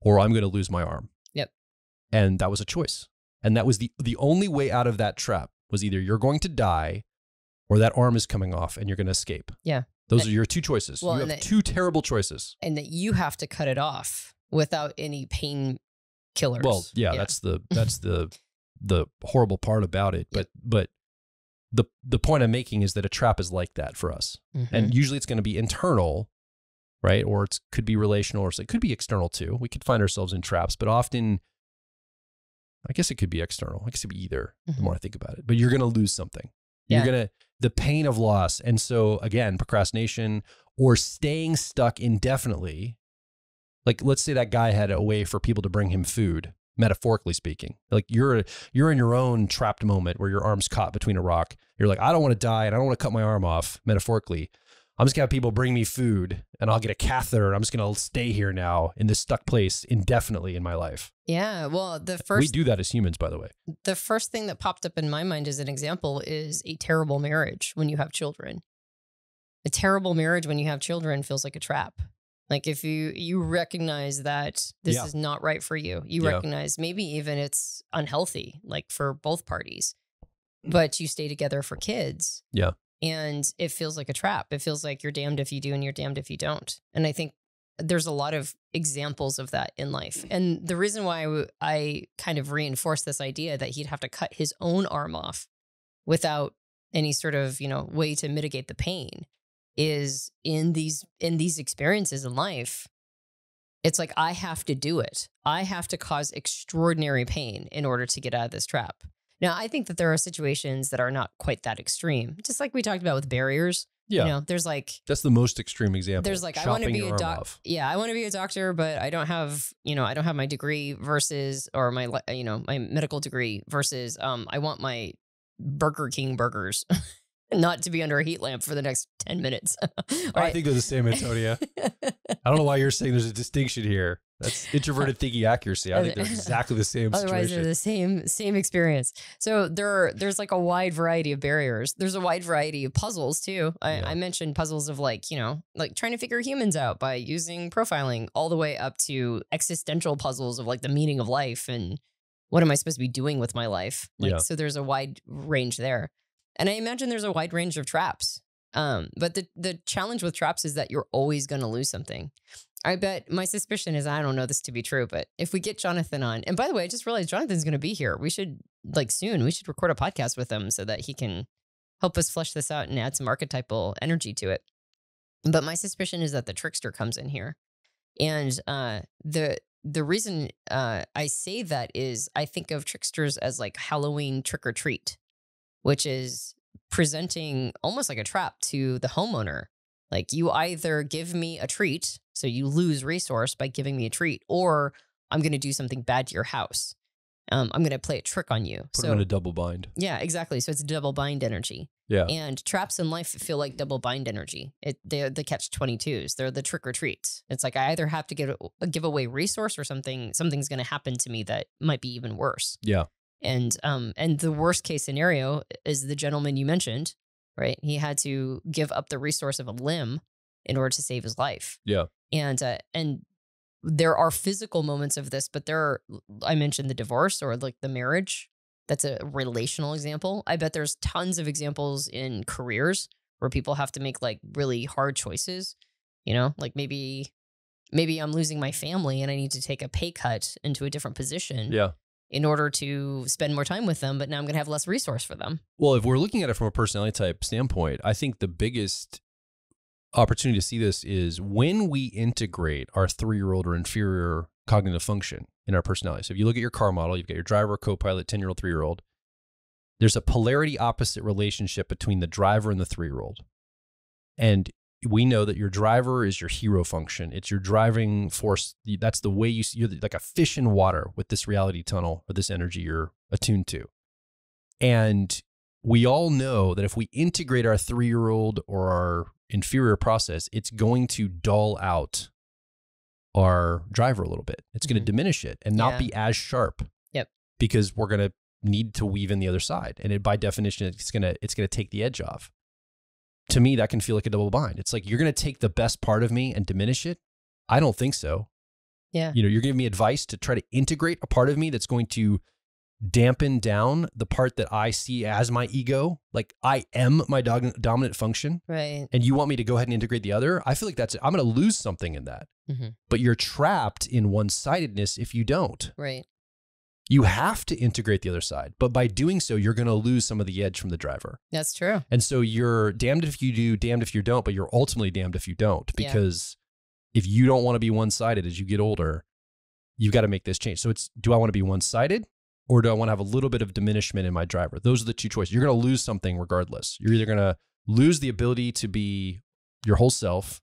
or I'm going to lose my arm. Yep. And that was a choice. And that was the only way out of that trap was either you're going to die or that arm is coming off and you're going to escape. Yeah. Those are your two choices. Well, you have two terrible choices. And that you have to cut it off without any pain killers. Well, yeah. that's the horrible part about it. But the point I'm making is that a trap is like that for us. Mm-hmm. And usually it's going to be internal, right? Or it could be relational, or it could be external too. We could find ourselves in traps, but often, I guess it could be external. I guess it could be either, the more I think about it. But you're going to lose something. You're the pain of loss. And so again, procrastination or staying stuck indefinitely. Like, let's say that guy had a way for people to bring him food, metaphorically speaking. Like you're in your own trapped moment where your arm's caught between a rock. You're like, I don't want to die and I don't want to cut my arm off, metaphorically. I'm just going to have people bring me food and I'll get a catheter and I'm just going to stay here now in this stuck place indefinitely in my life. Yeah. Well, we do that as humans, by the way. The first thing that popped up in my mind as an example is a terrible marriage when you have children. A terrible marriage when you have children feels like a trap. Like if you recognize that this is not right for you, you recognize maybe even it's unhealthy, like for both parties, but you stay together for kids. Yeah. And it feels like a trap. It feels like you're damned if you do and you're damned if you don't. And I think there's a lot of examples of that in life. And the reason why I kind of reinforce this idea that he'd have to cut his own arm off without any sort of, way to mitigate the pain is in these experiences in life. It's like, I have to do it. I have to cause extraordinary pain in order to get out of this trap. Now, I think that there are situations that are not quite that extreme. Just like we talked about with barriers. Yeah. There's like... That's the most extreme example. There's like, I want to be a doctor. Yeah, I want to be a doctor, but I don't have, I don't have my degree versus, or my, my medical degree versus, I want my Burger King burgers not to be under a heat lamp for the next 10 minutes. I think they're the same, Antonia. I don't know why you're saying there's a distinction here. That's introverted thinking accuracy. I think they're exactly the same situation. Otherwise, they're the same experience. So there's like a wide variety of barriers. There's a wide variety of puzzles too. I mentioned puzzles of like trying to figure humans out by using profiling, all the way up to existential puzzles of like the meaning of life and what am I supposed to be doing with my life? So there's a wide range there. And I imagine there's a wide range of traps. But the challenge with traps is that you're always going to lose something. I bet my suspicion is, I don't know this to be true, but if we get Jonathan on, and by the way, I just realized Jonathan's going to be here. We should soon record a podcast with him so that he can help us flesh this out and add some archetypal energy to it. But my suspicion is that the trickster comes in here. And the reason I say that is I think of tricksters as like Halloween trick or treat, which is presenting almost like a trap to the homeowner. Like, you either give me a treat, so you lose resource by giving me a treat, or I'm going to do something bad to your house. I'm going to play a trick on you. Put them in a double bind. Yeah, exactly. So it's double bind energy. Yeah. And traps in life feel like double bind energy. They're the catch-22s. They're the trick or treats. It's like I either have to give away resource or something's going to happen to me that might be even worse. Yeah. And the worst case scenario is the gentleman you mentioned, right? He had to give up the resource of a limb in order to save his life. Yeah. And there are physical moments of this, but I mentioned the divorce or like the marriage. That's a relational example. I bet there's tons of examples in careers where people have to make like really hard choices. Like maybe I'm losing my family and I need to take a pay cut into a different position. Yeah. In order to spend more time with them, but now I'm going to have less resource for them. Well, if we're looking at it from a personality type standpoint, I think the biggest opportunity to see this is when we integrate our 3-year-old or inferior cognitive function in our personality. So if you look at your car model, you've got your driver, co-pilot, 10-year-old, 3-year-old. There's a polarity opposite relationship between the driver and the 3-year-old. And we know that your driver is your hero function. It's your driving force. That's the way you're like a fish in water with this reality tunnel or this energy you're attuned to. And we all know that if we integrate our 3-year-old or our inferior process, it's going to dull out our driver a little bit. It's going to diminish it and not be as sharp. Yep. Because we're going to need to weave in the other side. And by definition, it's going to take the edge off. To me, that can feel like a double bind. It's like, you're going to take the best part of me and diminish it. I don't think so. Yeah. You're giving me advice to try to integrate a part of me that's going to dampen down the part that I see as my ego. Like, I am my dominant function. Right. And you want me to go ahead and integrate the other. I feel like I'm going to lose something in that. Mm-hmm. But you're trapped in one-sidedness if you don't. Right. You have to integrate the other side. But by doing so, you're going to lose some of the edge from the driver. That's true. And so you're damned if you do, damned if you don't, but you're ultimately damned if you don't. Because if you don't want to be one-sided as you get older, you've got to make this change. So it's, do I want to be one-sided, or do I want to have a little bit of diminishment in my driver? Those are the two choices. You're going to lose something regardless. You're either going to lose the ability to be your whole self,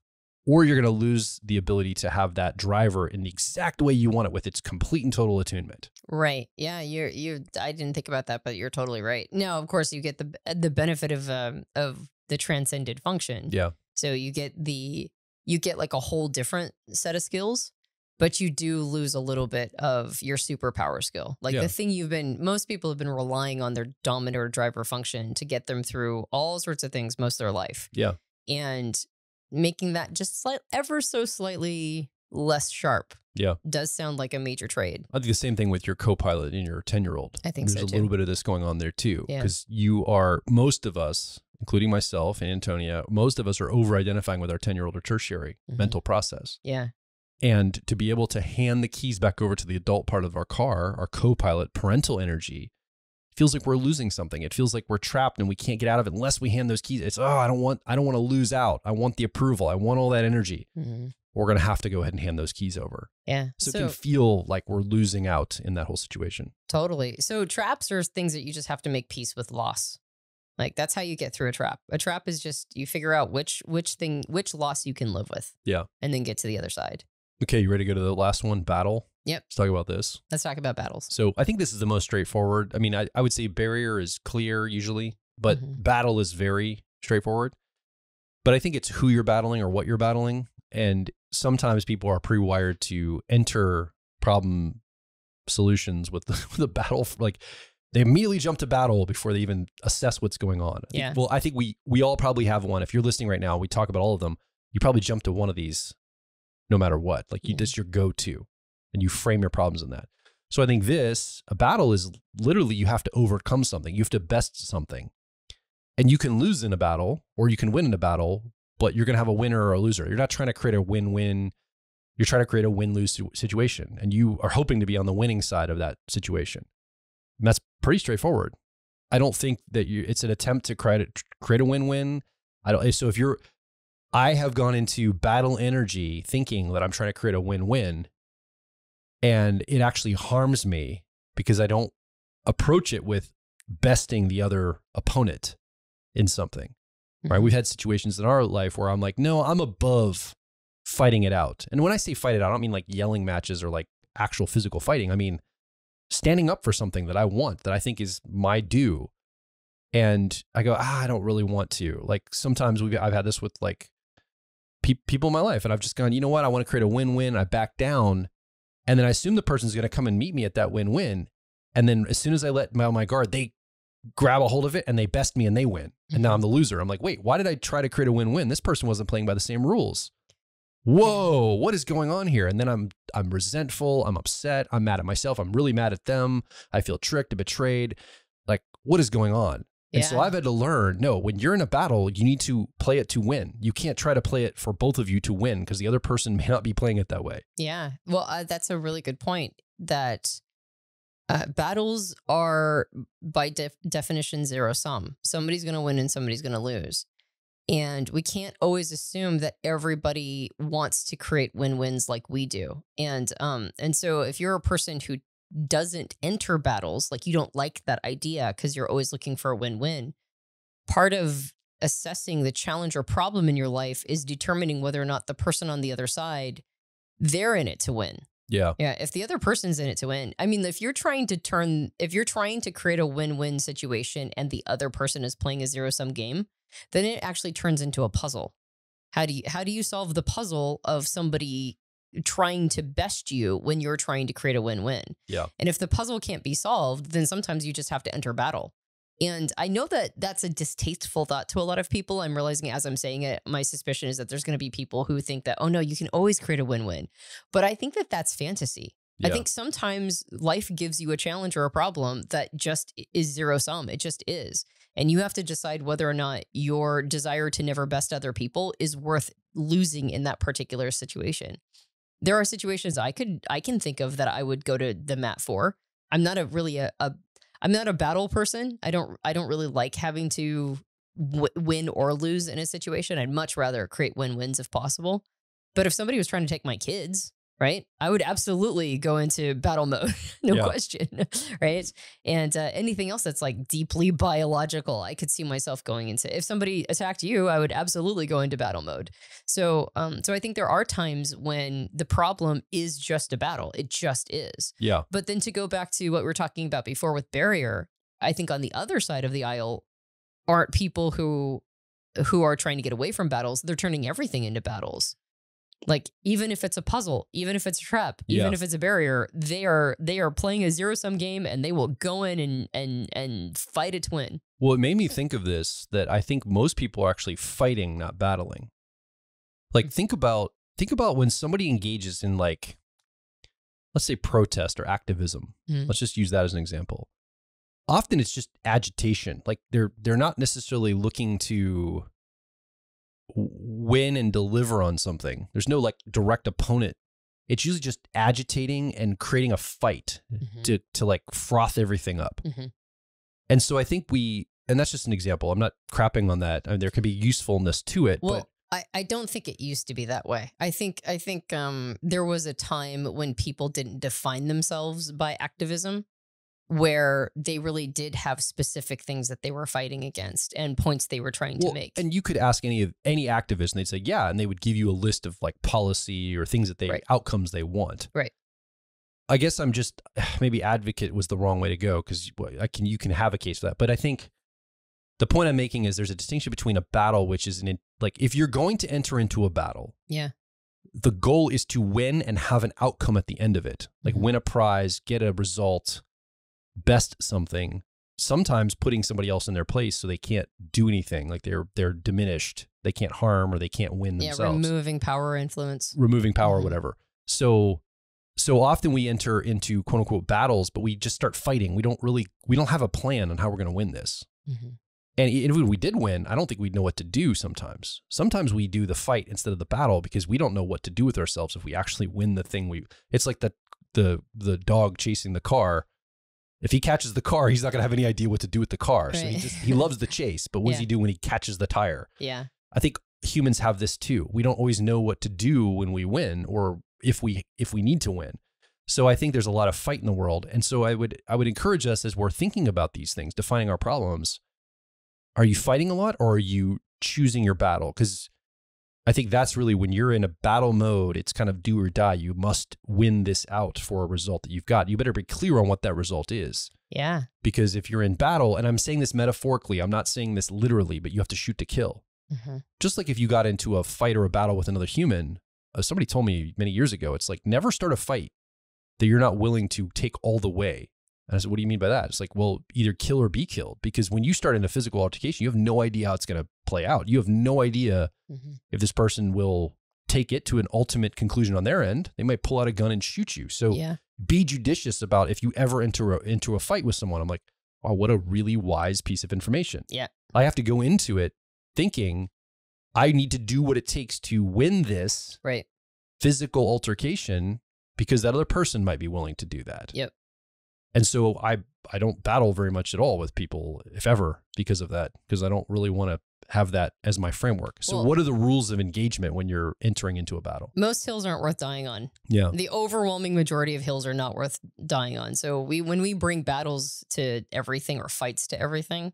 or you're going to lose the ability to have that driver in the exact way you want it with its complete and total attunement. Right. Yeah. I didn't think about that, but you're totally right. Now, of course, you get the benefit of the transcended function. Yeah. So you get like a whole different set of skills, but you do lose a little bit of your superpower skill. Like the thing most people have been relying on their dominant or driver function to get them through all sorts of things most of their life. Yeah. And making that just ever so slightly less sharp does sound like a major trade. I think the same thing with your co-pilot and your 10-year-old. I think There's so a too. little bit of this going on there too, because most of us, including myself and Antonia, most of us are over-identifying with our 10-year-old or tertiary mental process. Yeah. And to be able to hand the keys back over to the adult part of our car, our co-pilot, parental energy, feels like we're losing something. It feels like we're trapped and we can't get out of it unless we hand those keys. It's, I don't want to lose out. I want the approval. I want all that energy. Mm-hmm. We're going to have to go ahead and hand those keys over. Yeah. So it can feel like we're losing out in that whole situation. Totally. So traps are things that you just have to make peace with loss. Like that's how you get through a trap. A trap is just, you figure out which loss you can live with. Yeah. And then get to the other side. Okay. You ready to go to the last one? Battle. Yep. Let's talk about this. Let's talk about battles. So I think this is the most straightforward. I mean, I would say barrier is clear usually, but battle is very straightforward. But I think it's who you're battling or what you're battling. And sometimes people are pre-wired to enter problem solutions with the battle. Like they immediately jump to battle before they even assess what's going on. I think we all probably have one. If you're listening right now, we talk about all of them. You probably jump to one of these no matter what. Like just your go-to. And you frame your problems in that. So I think a battle is literally you have to overcome something. You have to best something. And you can lose in a battle or you can win in a battle, but you're going to have a winner or a loser. You're not trying to create a win-win. You're trying to create a win-lose situation. And you are hoping to be on the winning side of that situation. And that's pretty straightforward. I don't think that it's an attempt to create a win-win. I have gone into battle energy thinking that I'm trying to create a win-win. And it actually harms me because I don't approach it with besting the other opponent in something, right? We've had situations in our life where I'm like, no, I'm above fighting it out. And when I say fight it out, I don't mean like yelling matches or like actual physical fighting. I mean, standing up for something that I want, that I think is my due. And I go, I don't really want to. Like sometimes I've had this with like people in my life and I've just gone, you know what? I want to create a win-win. I back down. And then I assume the person's going to come and meet me at that win-win. And then as soon as I let my guard, they grab a hold of it and they best me and they win. And now I'm the loser. I'm like, wait, why did I try to create a win-win? This person wasn't playing by the same rules. Whoa, what is going on here? And then I'm resentful. I'm upset. I'm mad at myself. I'm really mad at them. I feel tricked, betrayed. Like, what is going on? And so I've had to learn, no, when you're in a battle, you need to play it to win. You can't try to play it for both of you to win because the other person may not be playing it that way. Yeah. Well, that's a really good point that battles are by definition zero sum. Somebody's going to win and somebody's going to lose. And we can't always assume that everybody wants to create win-wins like we do. And so if you're a person who doesn't enter battles, like you don't like that idea because you're always looking for a win-win, part of assessing the challenge or problem in your life is determining whether or not the person on the other side, they're in it to win. Yeah. Yeah. If the other person's in it to win, I mean, if you're trying to create a win-win situation and the other person is playing a zero-sum game, then it actually turns into a puzzle. How do you solve the puzzle of somebody trying to best you when you're trying to create a win-win? Yeah. And if the puzzle can't be solved, then sometimes you just have to enter battle. And I know that that's a distasteful thought to a lot of people. I'm realizing as I'm saying it, my suspicion is that there's going to be people who think that, oh no, you can always create a win-win. But I think that that's fantasy. Yeah. I think sometimes life gives you a challenge or a problem that just is zero sum. It just is. And you have to decide whether or not your desire to never best other people is worth losing in that particular situation. There are situations I can think of that I would go to the mat for. I'm not I'm not a battle person. I don't really like having to win or lose in a situation. I'd much rather create win-wins if possible. But if somebody was trying to take my kids, right, I would absolutely go into battle mode, no question, right? And anything else that's like deeply biological, I could see myself going into. If somebody attacked you, I would absolutely go into battle mode. So, so I think there are times when the problem is just a battle. It just is. Yeah. But then to go back to what we were talking about before with barrier, I think on the other side of the aisle aren't people who are trying to get away from battles. They're turning everything into battles. Like, even if it's a puzzle, even if it's a trap, even if it's a barrier, they are playing a zero-sum game, and they will go in and fight it to win. Well, it made me think of this, that I think most people are actually fighting, not battling. Like, think about when somebody engages in, like, let's say protest or activism. Let's just use that as an example. Often it's just agitation. Like, they're not necessarily looking to win and deliver on something. There's no like direct opponent. It's usually just agitating and creating a fight to like froth everything up. And so I think and that's just an example. I'm not crapping on that. I mean, there could be usefulness to it. Well, but I don't think it used to be that way. I think there was a time when people didn't define themselves by activism, where they really did have specific things that they were fighting against and points they were trying to make. And you could ask any activist and they'd say, yeah, and they would give you a list of like policy or things that outcomes they want. Right. I guess I'm just, maybe advocate was the wrong way to go, because you can have a case for that. But I think the point I'm making is there's a distinction between a battle, which is like, if you're going to enter into a battle, the goal is to win and have an outcome at the end of it. Like win a prize, get a result, best something, sometimes putting somebody else in their place so they can't do anything, like they're diminished, they can't harm, or they can't win themselves. Removing power or influence. Removing power, whatever. So often we enter into quote unquote battles, but we just start fighting. We don't have a plan on how we're going to win this. And if we did win, I don't think we'd know what to do sometimes. Sometimes we do the fight instead of the battle because we don't know what to do with ourselves if we actually win the thing. It's like the dog chasing the car. If he catches the car, he's not going to have any idea what to do with the car. Right. So he loves the chase, but what does he do when he catches the tire? Yeah. I think humans have this too. We don't always know what to do when we win, or if we need to win. So I think there's a lot of fight in the world. And so I would encourage us, as we're thinking about these things, defining our problems, are you fighting a lot, or are you choosing your battle? Because I think that's really, when you're in a battle mode, it's kind of do or die. You must win this out for a result that you've got. You better be clear on what that result is. Yeah. Because if you're in battle, and I'm saying this metaphorically, I'm not saying this literally, but you have to shoot to kill. Just like if you got into a fight or a battle with another human, somebody told me many years ago, it's like, never start a fight that you're not willing to take all the way. And I said, what do you mean by that? It's like, well, either kill or be killed. Because when you start in a physical altercation, you have no idea how it's going to play out. You have no idea if this person will take it to an ultimate conclusion on their end. They might pull out a gun and shoot you. So be judicious about if you ever enter into a fight with someone. I'm like, wow, what a really wise piece of information. Yeah. I have to go into it thinking I need to do what it takes to win this physical altercation, because that other person might be willing to do that. Yep. And so I don't battle very much at all with people, if ever, because of that, because I don't really want to have that as my framework. So what are the rules of engagement when you're entering into a battle? Most hills aren't worth dying on. Yeah. The overwhelming majority of hills are not worth dying on. So when we bring battles to everything, or fights to everything,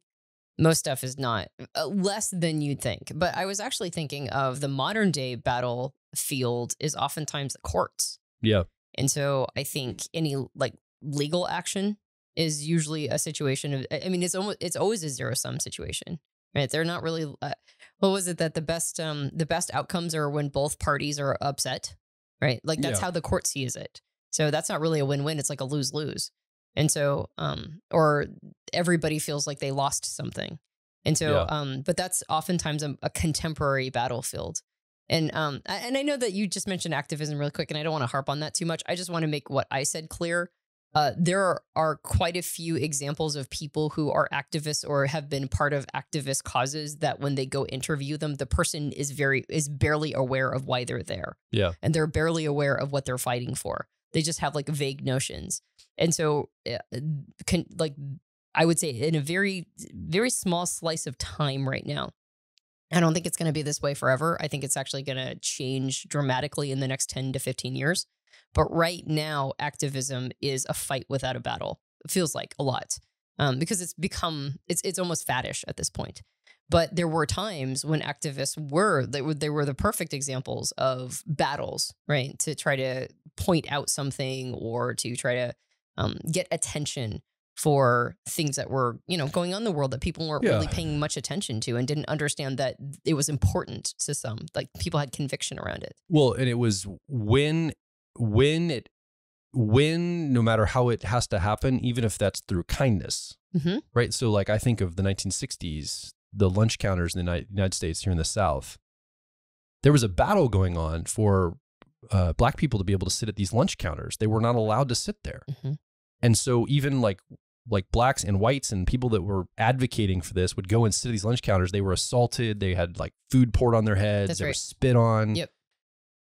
most stuff is not less than you'd think. But I was actually thinking of the modern day battlefield is oftentimes the courts. Yeah. And so I think any like legal action is usually a situation of, I mean, it's always a zero-sum situation, right? They're not really, what was it that the best outcomes are when both parties are upset, right? Like that's how the court sees it. So that's not really a win-win. It's like a lose-lose. And so, or everybody feels like they lost something. And so, but that's oftentimes a contemporary battlefield. And I know that you just mentioned activism really quick, and I don't want to harp on that too much. I just want to make what I said clear. There are quite a few examples of people who are activists or have been part of activist causes that when they go interview them, the person is barely aware of why they're there. Yeah. And they're barely aware of what they're fighting for. They just have like vague notions. And so, like, I would say in a very, very small slice of time right now, I don't think it's going to be this way forever. I think it's actually going to change dramatically in the next 10 to 15 years. But right now, activism is a fight without a battle. It feels like a lot because it's almost faddish at this point. But there were times when activists they were the perfect examples of battles, right? To try to point out something or to try to get attention for things that were, going on in the world that people weren't really paying much attention to and didn't understand that it was important to some. Like people had conviction around it. Well, and it was when no matter how it has to happen, even if that's through kindness, right? So like I think of the 1960s, the lunch counters in the United States here in the South, there was a battle going on for Black people to be able to sit at these lunch counters. They were not allowed to sit there. And so even like Blacks and whites and people that were advocating for this would go and sit at these lunch counters. They were assaulted. They had like food poured on their heads. They were spit on. Yep.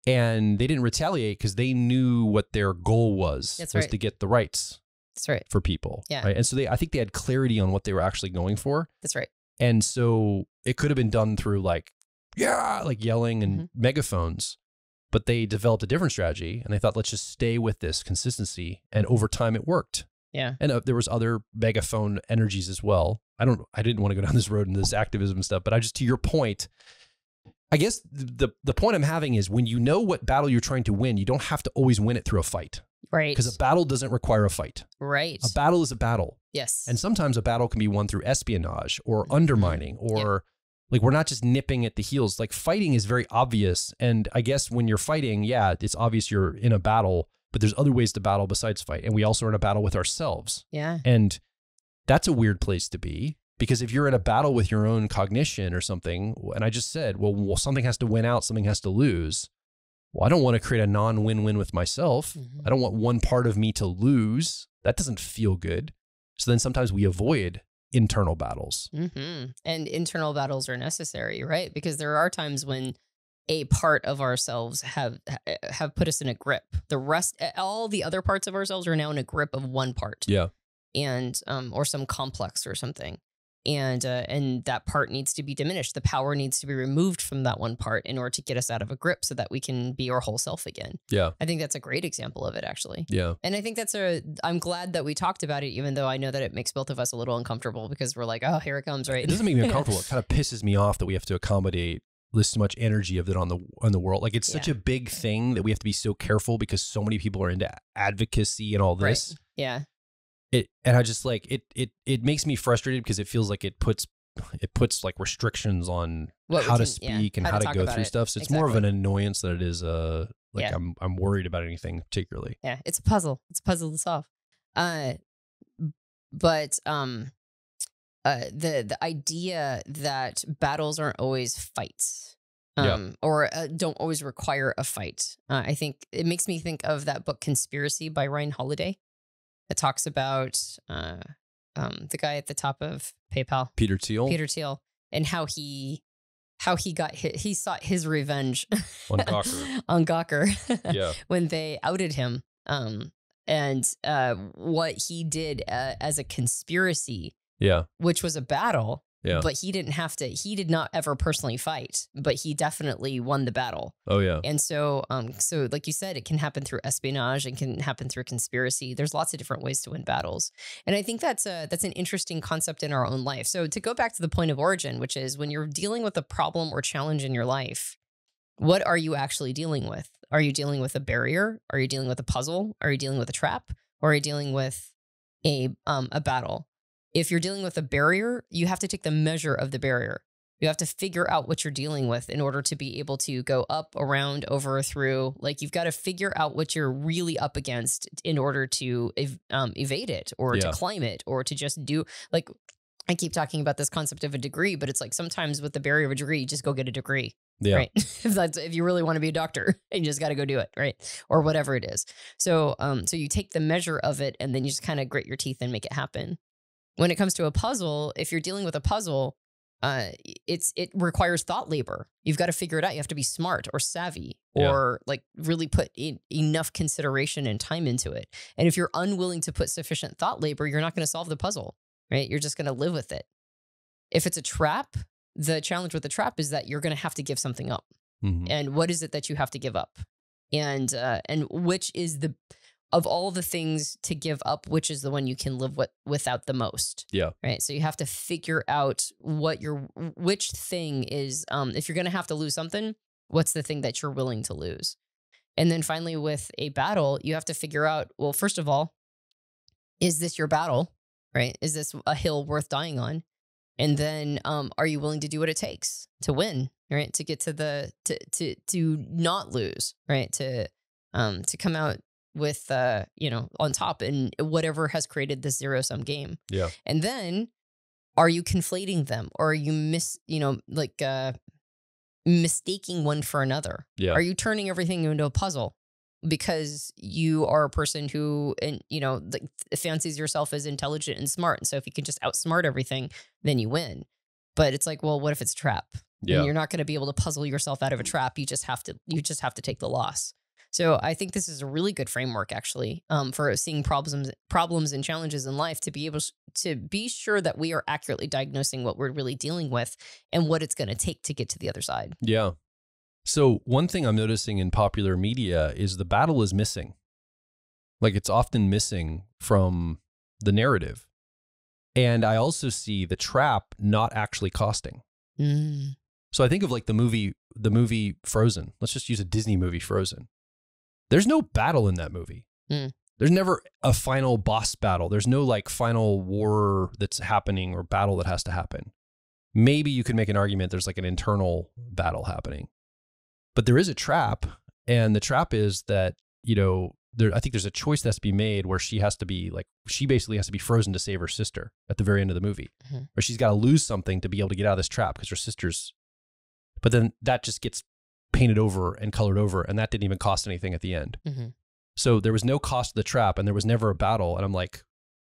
And they didn't retaliate because they knew what their goal was to get the rights. That's right. For people. Yeah. Right? And so I think they had clarity on what they were actually going for. That's right. And so it could have been done through like yelling and megaphones. But they developed a different strategy and they thought, let's just stay with this consistency. And over time it worked. Yeah. And there was other megaphone energies as well. I didn't want to go down this road and this activism stuff, but to your point, I guess the point I'm having is when you know what battle you're trying to win, you don't have to always win it through a fight. Right. Because a battle doesn't require a fight. Right. A battle is a battle. Yes. And sometimes a battle can be won through espionage or undermining or like we're not just nipping at the heels. Like fighting is very obvious. And I guess when you're fighting, it's obvious you're in a battle, but there's other ways to battle besides fight. And we also are in a battle with ourselves. Yeah. And that's a weird place to be because if you're in a battle with your own cognition or something, and I just said, well, something has to win out, something has to lose. Well, I don't want to create a non-win-win with myself. I don't want one part of me to lose. That doesn't feel good. So then sometimes we avoid internal battles. And internal battles are necessary, right? Because there are times when a part of ourselves have put us in a grip. The rest, all the other parts of ourselves are now in a grip of one part. Yeah. And or some complex or something. And that part needs to be diminished. The power needs to be removed from that one part in order to get us out of a grip so that we can be our whole self again. Yeah. I think that's a great example of it, actually. Yeah. And I think I'm glad that we talked about it, even though I know that it makes both of us a little uncomfortable because we're like, oh, here it comes, right? It doesn't make me uncomfortable. It kind of pisses me off that we have to accommodate this much energy of it on the world. Like it's such a big thing that we have to be so careful because so many people are into advocacy and all this. Right. Yeah. And I just like it makes me frustrated because it feels like it puts like restrictions on how to speak and how to go through stuff. So it's more of an annoyance than it is I'm worried about anything particularly. Yeah, it's a puzzle. It's a puzzle to solve. But the idea that battles aren't always fights. Or don't always require a fight. I think it makes me think of that book Conspiracy by Ryan Holiday. It talks about the guy at the top of PayPal, Peter Thiel, and how he sought his revenge on Gawker. on Gawker when they outed him. And what he did as a conspiracy, which was a battle. Yeah. But he did not ever personally fight, but he definitely won the battle. Oh yeah. And so like you said, it can happen through espionage and can happen through conspiracy. There's lots of different ways to win battles. And I think that's an interesting concept in our own life. So to go back to the point of origin, which is when you're dealing with a problem or challenge in your life, what are you actually dealing with? Are you dealing with a barrier? Are you dealing with a puzzle? Are you dealing with a trap? Or are you dealing with a battle? If you're dealing with a barrier, you have to take the measure of the barrier. You have to figure out what you're dealing with in order to be able to go up, around, over, through. Like you've got to figure out what you're really up against in order to evade it or to climb it or to just do like, I keep talking about this concept of a degree, but it's like sometimes with the barrier of a degree, you just go get a degree. Yeah. Right. if you really want to be a doctor, you just got to go do it. Right. Or whatever it is. So you take the measure of it and then you just kind of grit your teeth and make it happen. When it comes to a puzzle, if you're dealing with a puzzle, it requires thought labor. You've got to figure it out. You have to be smart or savvy, or like really put enough consideration and time into it. And if you're unwilling to put sufficient thought labor, you're not going to solve the puzzle, right? You're just going to live with it. If it's a trap, the challenge with the trap is that you're going to have to give something up. Mm-hmm. And what is it that you have to give up? And which is of all the things to give up, which is the one you can live without the most? Yeah. Right. So you have to figure out which thing is, if you're going to have to lose something, what's the thing that you're willing to lose? And then finally, with a battle, you have to figure out, well, first of all, is this your battle? Right? Is this a hill worth dying on? And then, are you willing to do what it takes to win? Right? To get to to not lose. Right? To come out with on top in whatever has created this zero-sum game. Yeah. And then, are you conflating them, or are you mistaking one for another? Yeah. Are you turning everything into a puzzle because you are a person who, fancies yourself as intelligent and smart, and so if you can just outsmart everything, then you win? But it's like, well, what if it's a trap? Yeah. And you're not going to be able to puzzle yourself out of a trap. You just have to take the loss. So I think this is a really good framework, actually, for seeing problems and challenges in life, to be able to be sure that we are accurately diagnosing what we're really dealing with and what it's going to take to get to the other side. Yeah. So one thing I'm noticing in popular media is the battle is missing. Like, it's often missing from the narrative. And I also see the trap not actually costing. Mm. So I think of like the movie Frozen. Let's just use a Disney movie, Frozen. There's no battle in that movie. Mm. There's never a final boss battle. There's no like final war that's happening or battle that has to happen. Maybe you could make an argument there's like an internal battle happening. But there is a trap, and the trap is that, I think there's a choice that has to be made where she basically has to be frozen to save her sister at the very end of the movie. Mm-hmm. Or she's got to lose something to be able to get out of this trap because her sister's, but then that just gets painted over and colored over, and that didn't even cost anything at the end. Mm-hmm. So there was no cost to the trap, and there was never a battle. And I'm like,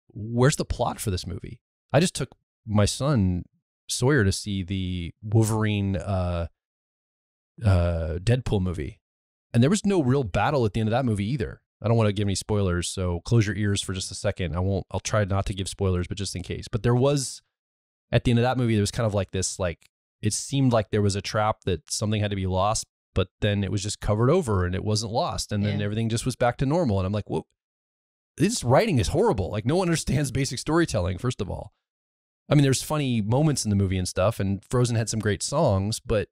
where's the plot for this movie? I just took my son Sawyer to see the Wolverine Deadpool movie, and there was no real battle at the end of that movie either. I don't want to give any spoilers, so close your ears for just a second. I'll try not to give spoilers, but just in case. But there was, at the end of that movie, there was kind of like this, like, it seemed like there was a trap that something had to be lost, but then it was just covered over and it wasn't lost. And then everything just was back to normal. And I'm like, well, this writing is horrible. Like, no one understands basic storytelling, first of all. I mean, there's funny moments in the movie and stuff, and Frozen had some great songs, but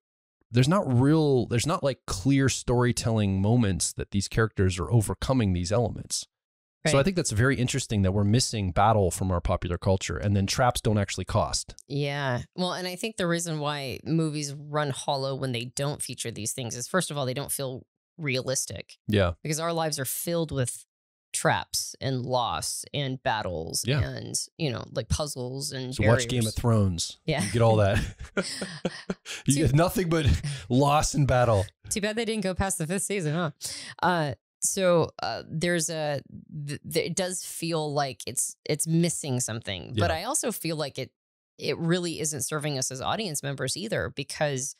there's not like clear storytelling moments that these characters are overcoming these elements. Right. So I think that's very interesting that we're missing battle from our popular culture, and then traps don't actually cost. Yeah. Well, and I think the reason why movies run hollow when they don't feature these things is, first of all, they don't feel realistic. Yeah. Because our lives are filled with traps and loss and battles and, like puzzles and so barriers. Watch Game of Thrones. Yeah. You get all that. You get nothing but loss and battle. Too bad they didn't go past the 5th season, huh? So it does feel like it's missing something, but I also feel like it really isn't serving us as audience members either, because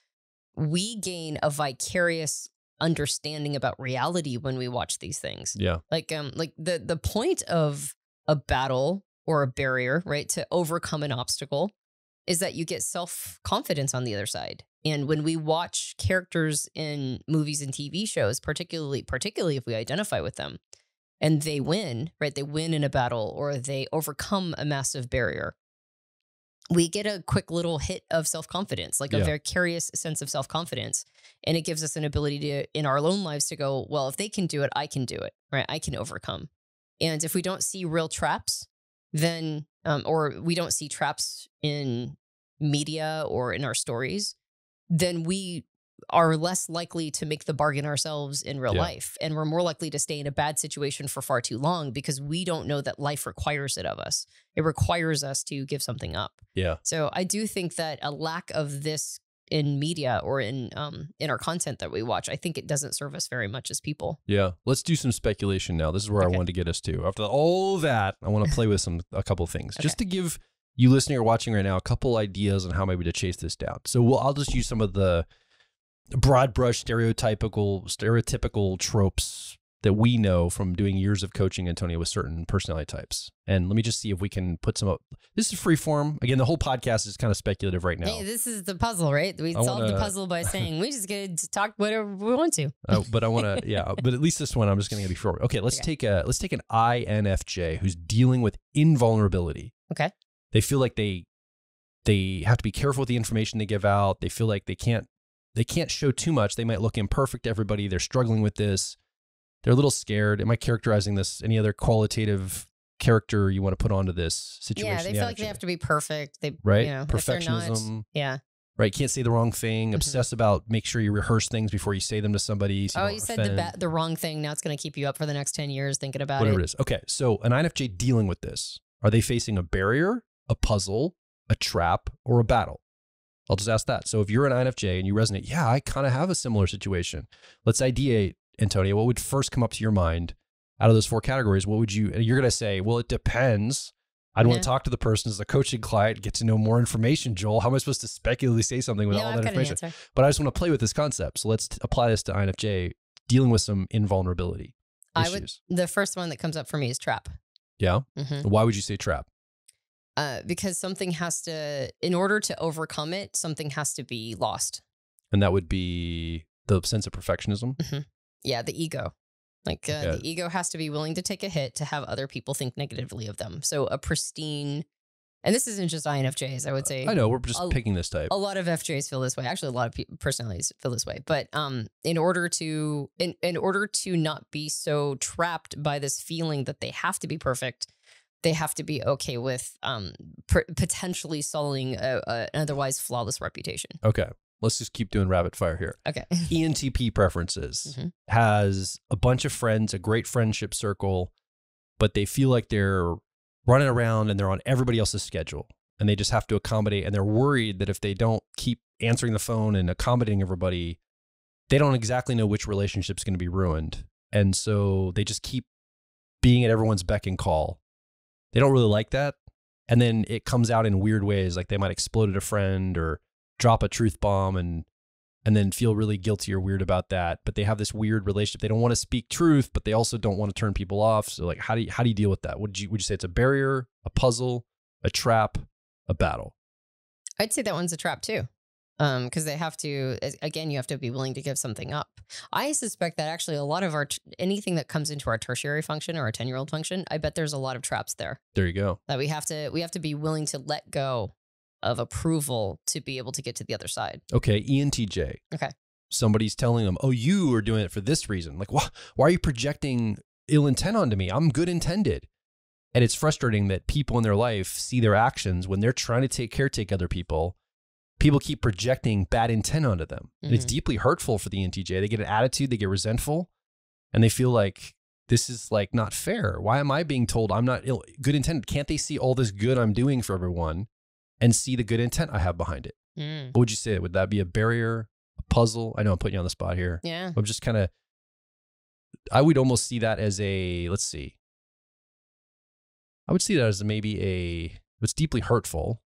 we gain a vicarious understanding about reality when we watch these things. Yeah. Like the point of a battle or a barrier, right, to overcome an obstacle, is that you get self-confidence on the other side. And when we watch characters in movies and TV shows, particularly if we identify with them, and they win, right? They win in a battle, or they overcome a massive barrier, we get a quick little hit of self-confidence, like a vicarious sense of self-confidence. And it gives us an ability to, in our own lives, to go, well, if they can do it, I can do it, right? I can overcome. And if we don't see real traps, then, or we don't see traps in media or in our stories, then we are less likely to make the bargain ourselves in real life. And we're more likely to stay in a bad situation for far too long, because we don't know that life requires it of us. It requires us to give something up. Yeah. So I do think that a lack of this in media or in our content that we watch, I think it doesn't serve us very much as people. Yeah. Let's do some speculation now. This is where I wanted to get us to. After all that, I want to play with a couple of things, just to give you listening or watching right now a couple ideas on how maybe to chase this down. So I'll just use some of the broad brush stereotypical tropes that we know from doing years of coaching, Antonia, with certain personality types. And let me just see if we can put some up. This is free form. Again, the whole podcast is kind of speculative right now. Hey, this is the puzzle, right? We solved the puzzle by saying we just get to talk whatever we want to. But I want to, yeah. But at least this one, I'm just going to be short. Okay, let's take an INFJ who's dealing with invulnerability. Okay. They feel like they have to be careful with the information they give out. They feel like they can't show too much. They might look imperfect to everybody. They're struggling with this. They're a little scared. Am I characterizing this? Any other qualitative character you want to put onto this situation? Yeah, they feel like they have to be perfect. Right? You know, Perfectionism. Yeah. Right? Can't say the wrong thing. Obsess about make sure you rehearse things before you say them to somebody. So you said the wrong thing. Now it's going to keep you up for the next 10 years thinking about whatever it is. Okay, so an INFJ dealing with this. Are they facing a barrier, a puzzle, a trap, or a battle? I'll just ask that. So if you're an INFJ and you resonate, yeah, I kind of have a similar situation. Let's ideate, Antonia. What would first come up to your mind out of those 4 categories? What would you're going to say, well, it depends. I'd want to talk to the person as a coaching client, get to know more information, Joel. How am I supposed to speculatively say something with all that information? But I just want to play with this concept. So let's apply this to INFJ dealing with some invulnerability issues. The first one that comes up for me is trap. Yeah? Why would you say trap? Because something has to, in order to overcome it, something has to be lost. And that would be the sense of perfectionism? Yeah, the ego. Like the ego has to be willing to take a hit to have other people think negatively of them. So a pristine, and this isn't just INFJs, I would say. I know, we're just picking this type. A lot of FJs feel this way. Actually, a lot of personalities feel this way. But in order to not be so trapped by this feeling that they have to be perfect, they have to be okay with potentially sullying an otherwise flawless reputation. Okay. Let's just keep doing rapid fire here. Okay. ENTP preferences has a bunch of friends, a great friendship circle, but they feel like they're running around and they're on everybody else's schedule and they just have to accommodate. And they're worried that if they don't keep answering the phone and accommodating everybody, they don't exactly know which relationship's going to be ruined. And so they just keep being at everyone's beck and call. They don't really like that. And then it comes out in weird ways, like they might explode at a friend or drop a truth bomb and then feel really guilty or weird about that. But they have this weird relationship. They don't want to speak truth, but they also don't want to turn people off. So like, how do you deal with that? Would you say it's a barrier, a puzzle, a trap, a battle? I'd say that one's a trap too. Because they have to, again, you have to be willing to give something up. I suspect that actually a lot of anything that comes into our tertiary function or our 10-year-old function, I bet there's a lot of traps there. There you go. That we have to be willing to let go of approval to be able to get to the other side. Okay, ENTJ. Okay. Somebody's telling them, oh, you are doing it for this reason. Like, why are you projecting ill intent onto me? I'm good intended. And it's frustrating that people in their life see their actions when they're trying to take other people. People keep projecting bad intent onto them. And it's deeply hurtful for the ENTJ. They get an attitude, they get resentful, and they feel like this is like not fair. Why am I being told I'm not good intended? Can't they see all this good I'm doing for everyone and see the good intent I have behind it? What would you say? Would that be a barrier, a puzzle? I know I'm putting you on the spot here. Yeah. I'm just kind of, I would almost see that as let's see. I would see that as maybe it's deeply hurtful.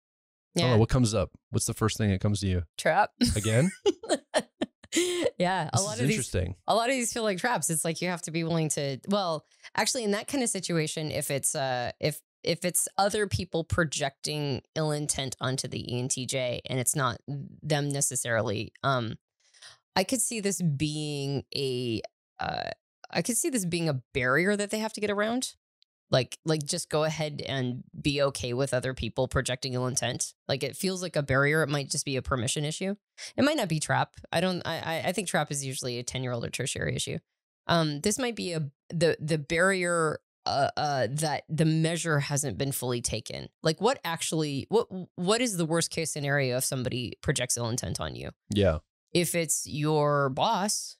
Yeah. I don't know, what comes up? What's the first thing that comes to you? Trap. Again? Yeah. A lot of these feel like traps. It's like you have to be willing to, well, actually in that kind of situation, if it's other people projecting ill intent onto the ENTJ and it's not them necessarily, I could see this being a barrier that they have to get around. Like just go ahead and be okay with other people projecting ill intent. Like it feels like a barrier. It might just be a permission issue. It might not be trap. I think trap is usually a 10-year-old or tertiary issue. This might be the barrier that the measure hasn't been fully taken. Like what is the worst case scenario if somebody projects ill intent on you? Yeah. If it's your boss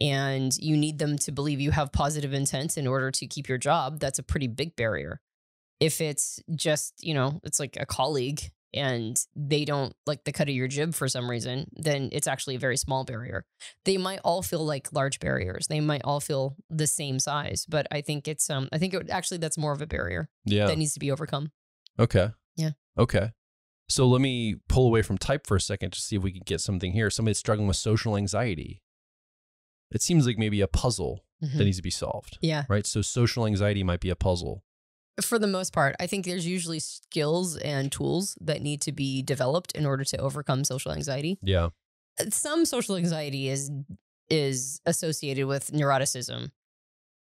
and you need them to believe you have positive intent in order to keep your job, that's a pretty big barrier. If it's just, it's like a colleague and they don't like the cut of your jib for some reason, then it's actually a very small barrier. They might all feel like large barriers. They might all feel the same size, but I think that's more of a barrier that needs to be overcome. Okay. Yeah. Okay. So let me pull away from type for a second to see if we can get something here. Somebody that's struggling with social anxiety. It seems like maybe a puzzle that needs to be solved. Yeah. Right. So social anxiety might be a puzzle. For the most part, I think there's usually skills and tools that need to be developed in order to overcome social anxiety. Yeah. Some social anxiety is associated with neuroticism.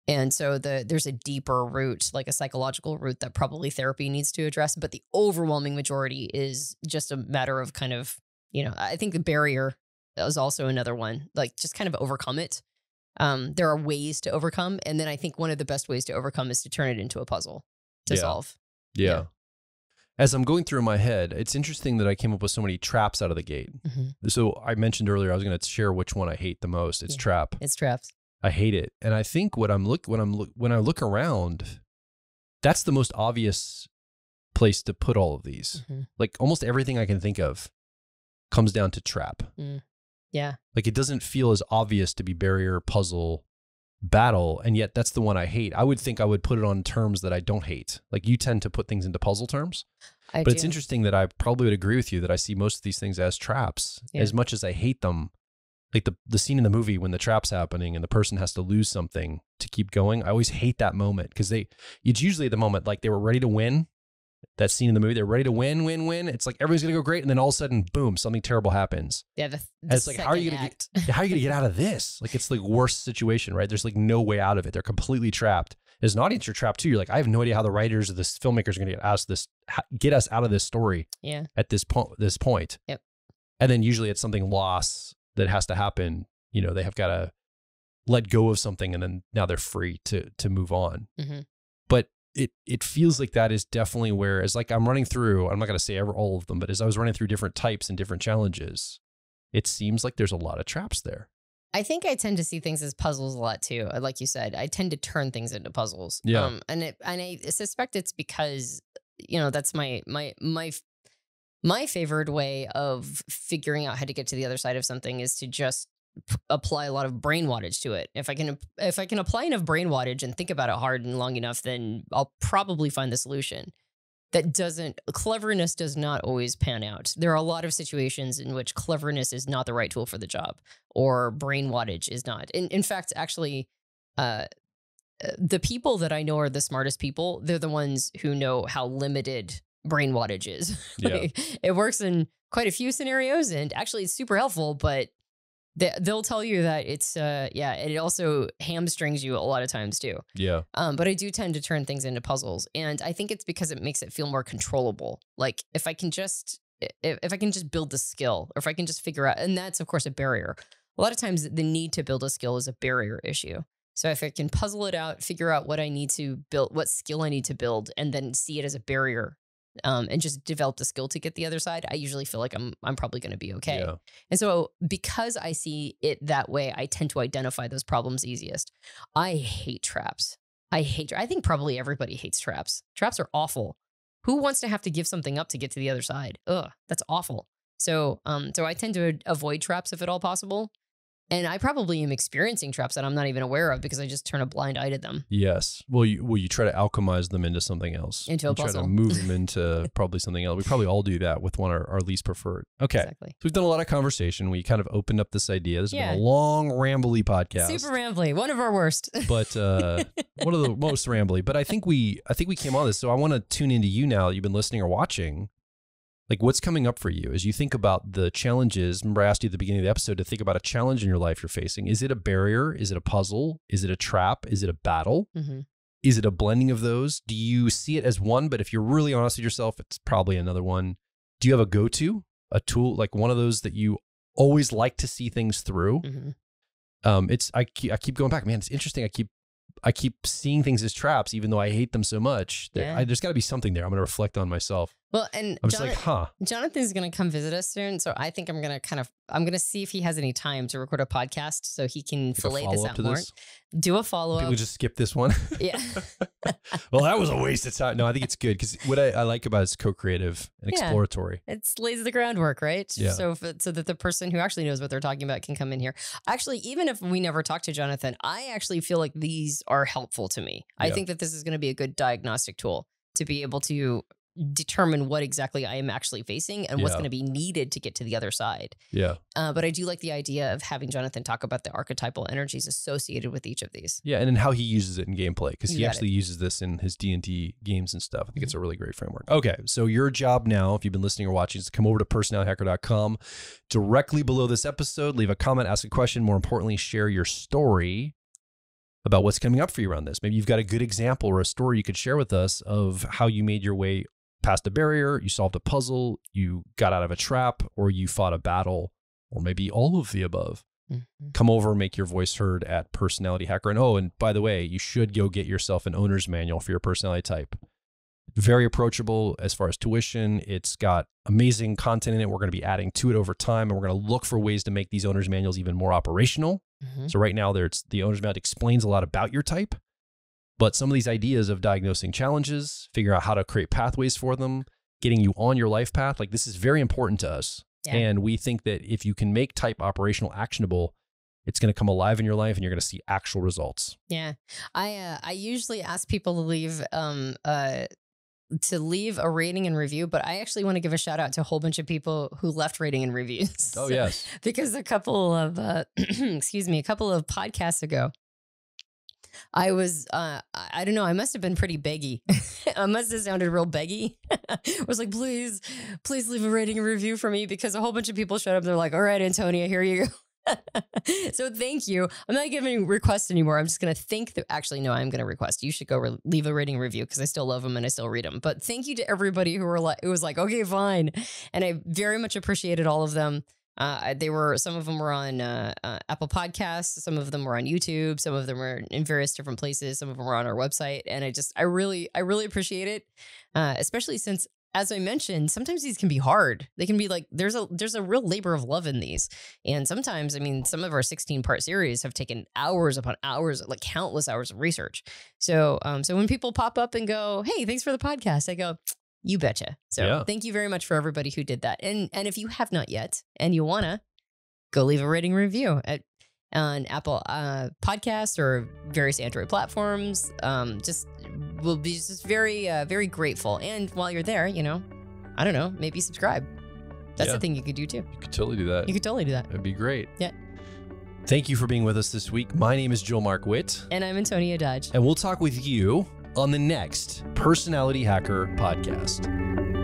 And so there's a deeper root, like a psychological root that probably therapy needs to address. But the overwhelming majority is just a matter of kind of, I think the barrier is also another one, like just kind of overcome it. There are ways to overcome. And then I think one of the best ways to overcome is to turn it into a puzzle to solve. Yeah. As I'm going through my head, it's interesting that I came up with so many traps out of the gate. So I mentioned earlier, I was going to share which one I hate the most. It's trap. It's traps. I hate it. And I think when I look around, that's the most obvious place to put all of these. Like almost everything I can think of comes down to trap. Yeah. Like it doesn't feel as obvious to be barrier, puzzle, battle. And yet that's the one I hate. I would think I would put it on terms that I don't hate. Like you tend to put things into puzzle terms. But it's interesting that I probably would agree with you that I see most of these things as traps. As much as I hate them. Like the scene in the movie when the trap's happening and the person has to lose something to keep going. I always hate that moment because it's usually the moment like they were ready to win. That scene in the movie, they're ready to win. It's like everything's gonna go great, and then all of a sudden, boom, something terrible happens. Yeah, it's like how are you gonna get out of this? Like it's the worst situation, right? There's like no way out of it. They're completely trapped. As an audience, you're trapped too. You're like, I have no idea how the writers or the filmmakers are gonna get us out of this story. Yeah. At this point. Yep. And then usually it's something loss that has to happen. They have got to let go of something and then now they're free to move on. But it feels like that is definitely where, as like I'm running through, I'm not going to say all of them, but as I was running through different types and different challenges, it seems like there's a lot of traps there. I think I tend to see things as puzzles a lot too. Like you said, I tend to turn things into puzzles. Yeah. And I suspect it's because, that's my favored way of figuring out how to get to the other side of something is to just apply a lot of brain wattage to it. If I can apply enough brain wattage and think about it hard and long enough, then I'll probably find the solution. Cleverness does not always pan out. There are a lot of situations in which cleverness is not the right tool for the job or brain wattage is not. In fact, actually, the people that I know are the smartest people. They're the ones who know how limited brain wattage is. It works in quite a few scenarios and actually it's super helpful, but they'll tell you that it's it also hamstrings you a lot of times too. Yeah. But I do tend to turn things into puzzles, and I think it's because it makes it feel more controllable. Like if I can just build the skill, or if I can just figure out, and that's of course a barrier. A lot of times the need to build a skill is a barrier issue. So if I can puzzle it out, figure out what I need to build, what skill I need to build, and then see it as a barrier, and just develop the skill to get the other side, I usually feel like I'm probably going to be okay. Yeah. And so because I see it that way, I tend to identify those problems easiest. I hate traps. I think probably everybody hates traps. Traps are awful. Who wants to have to give something up to get to the other side? Ugh, that's awful. So I tend to avoid traps if at all possible. And I probably am experiencing traps that I'm not even aware of because I just turn a blind eye to them. Yes. Well, you try to alchemize them into something else. Into a puzzle. Try to move them into probably something else. We probably all do that with one of our least preferred. Okay. Exactly. So we've done a lot of conversation. We kind of opened up this idea. This has been a long, rambly podcast. Super rambly. One of our worst. But one of the most rambly. But I think we came on this. So I want to tune into you now that you've been listening or watching. Like what's coming up for you as you think about the challenges? Remember I asked you at the beginning of the episode to think about a challenge in your life you're facing. Is it a barrier? Is it a puzzle? Is it a trap? Is it a battle? Mm-hmm. Is it a blending of those? Do you see it as one, but if you're really honest with yourself, it's probably another one? Do you have a go-to, a tool, like one of those that you always like to see things through? Mm-hmm. I keep going back, man. It's interesting. I keep seeing things as traps, even though I hate them so much. There's got to be something there. I'm going to reflect on myself. Well, and I'm just like, Jonathan's going to come visit us soon. So I think I'm going to see if he has any time to record a podcast so he can fillet this out more. Do a follow-up. People just skip this one. Yeah. Well, that was a waste of time. No, I think it's good because what I like about it is co-creative and exploratory. It lays the groundwork, right? Yeah. So that the person who actually knows what they're talking about can come in here. Actually, even if we never talk to Jonathan, I actually feel like these are helpful to me. I think that this is going to be a good diagnostic tool to be able to determine what exactly I am actually facing and what's Yeah. going to be needed to get to the other side. Yeah. But I do like the idea of having Jonathan talk about the archetypal energies associated with each of these. Yeah, and then how he uses it in gameplay, because he You got actually uses this in his D&D games and stuff. I think it's a really great framework. Okay, so your job now, if you've been listening or watching, is to come over to personalityhacker.com. Directly below this episode, leave a comment, ask a question. More importantly, share your story about what's coming up for you around this. Maybe you've got a good example or a story you could share with us of how you made your way past a barrier, you solved a puzzle, you got out of a trap, or you fought a battle, or maybe all of the above. Mm-hmm. Come over and make your voice heard at Personality Hacker. And by the way, you should go get yourself an owner's manual for your personality type. Very approachable as far as tuition. It's got amazing content in it. We're going to be adding to it over time, and we're going to look for ways to make these owner's manuals even more operational. Mm-hmm. So right now, the owner's manual explains a lot about your type, but some of these ideas of diagnosing challenges, figuring out how to create pathways for them, getting you on your life path, like this is very important to us. Yeah. And we think that if you can make type operational actionable, it's going to come alive in your life and you're going to see actual results. Yeah. I usually ask people to leave a rating and review, but I actually want to give a shout out to a whole bunch of people who left rating and reviews. Oh, yes. Because a couple of, a couple of podcasts ago, I was, I don't know, I must have been pretty beggy. I must have sounded real beggy. I was like, please leave a rating and review for me, because a whole bunch of people showed up. They're like, all right, Antonia, here you go. So thank you. I'm not giving requests anymore. I'm just going to think that actually, no, I'm going to request. You should go leave a rating and review, because I still love them and I still read them. But thank you to everybody who was like, okay, fine. And I very much appreciated all of them. Some of them were on Apple Podcasts, some of them were on YouTube, some of them were in various different places, some of them were on our website, and I really appreciate it, especially since, as I mentioned, sometimes these can be hard. They can be like there's a real labor of love in these, and sometimes, I mean, some of our 16-part series have taken hours upon hours, like countless hours of research. So when people pop up and go, "Hey, thanks for the podcast," I go, you betcha. So Thank you very much for everybody who did that. And if you have not yet and you want to, go leave a rating review on Apple Podcasts or various Android platforms. We'll be just very, very grateful. And while you're there, I don't know, maybe subscribe. That's the thing you could do too. You could totally do that. It'd be great. Yeah. Thank you for being with us this week. My name is Joel Mark Witt. And I'm Antonia Dodge. And we'll talk with you on the next Personality Hacker podcast.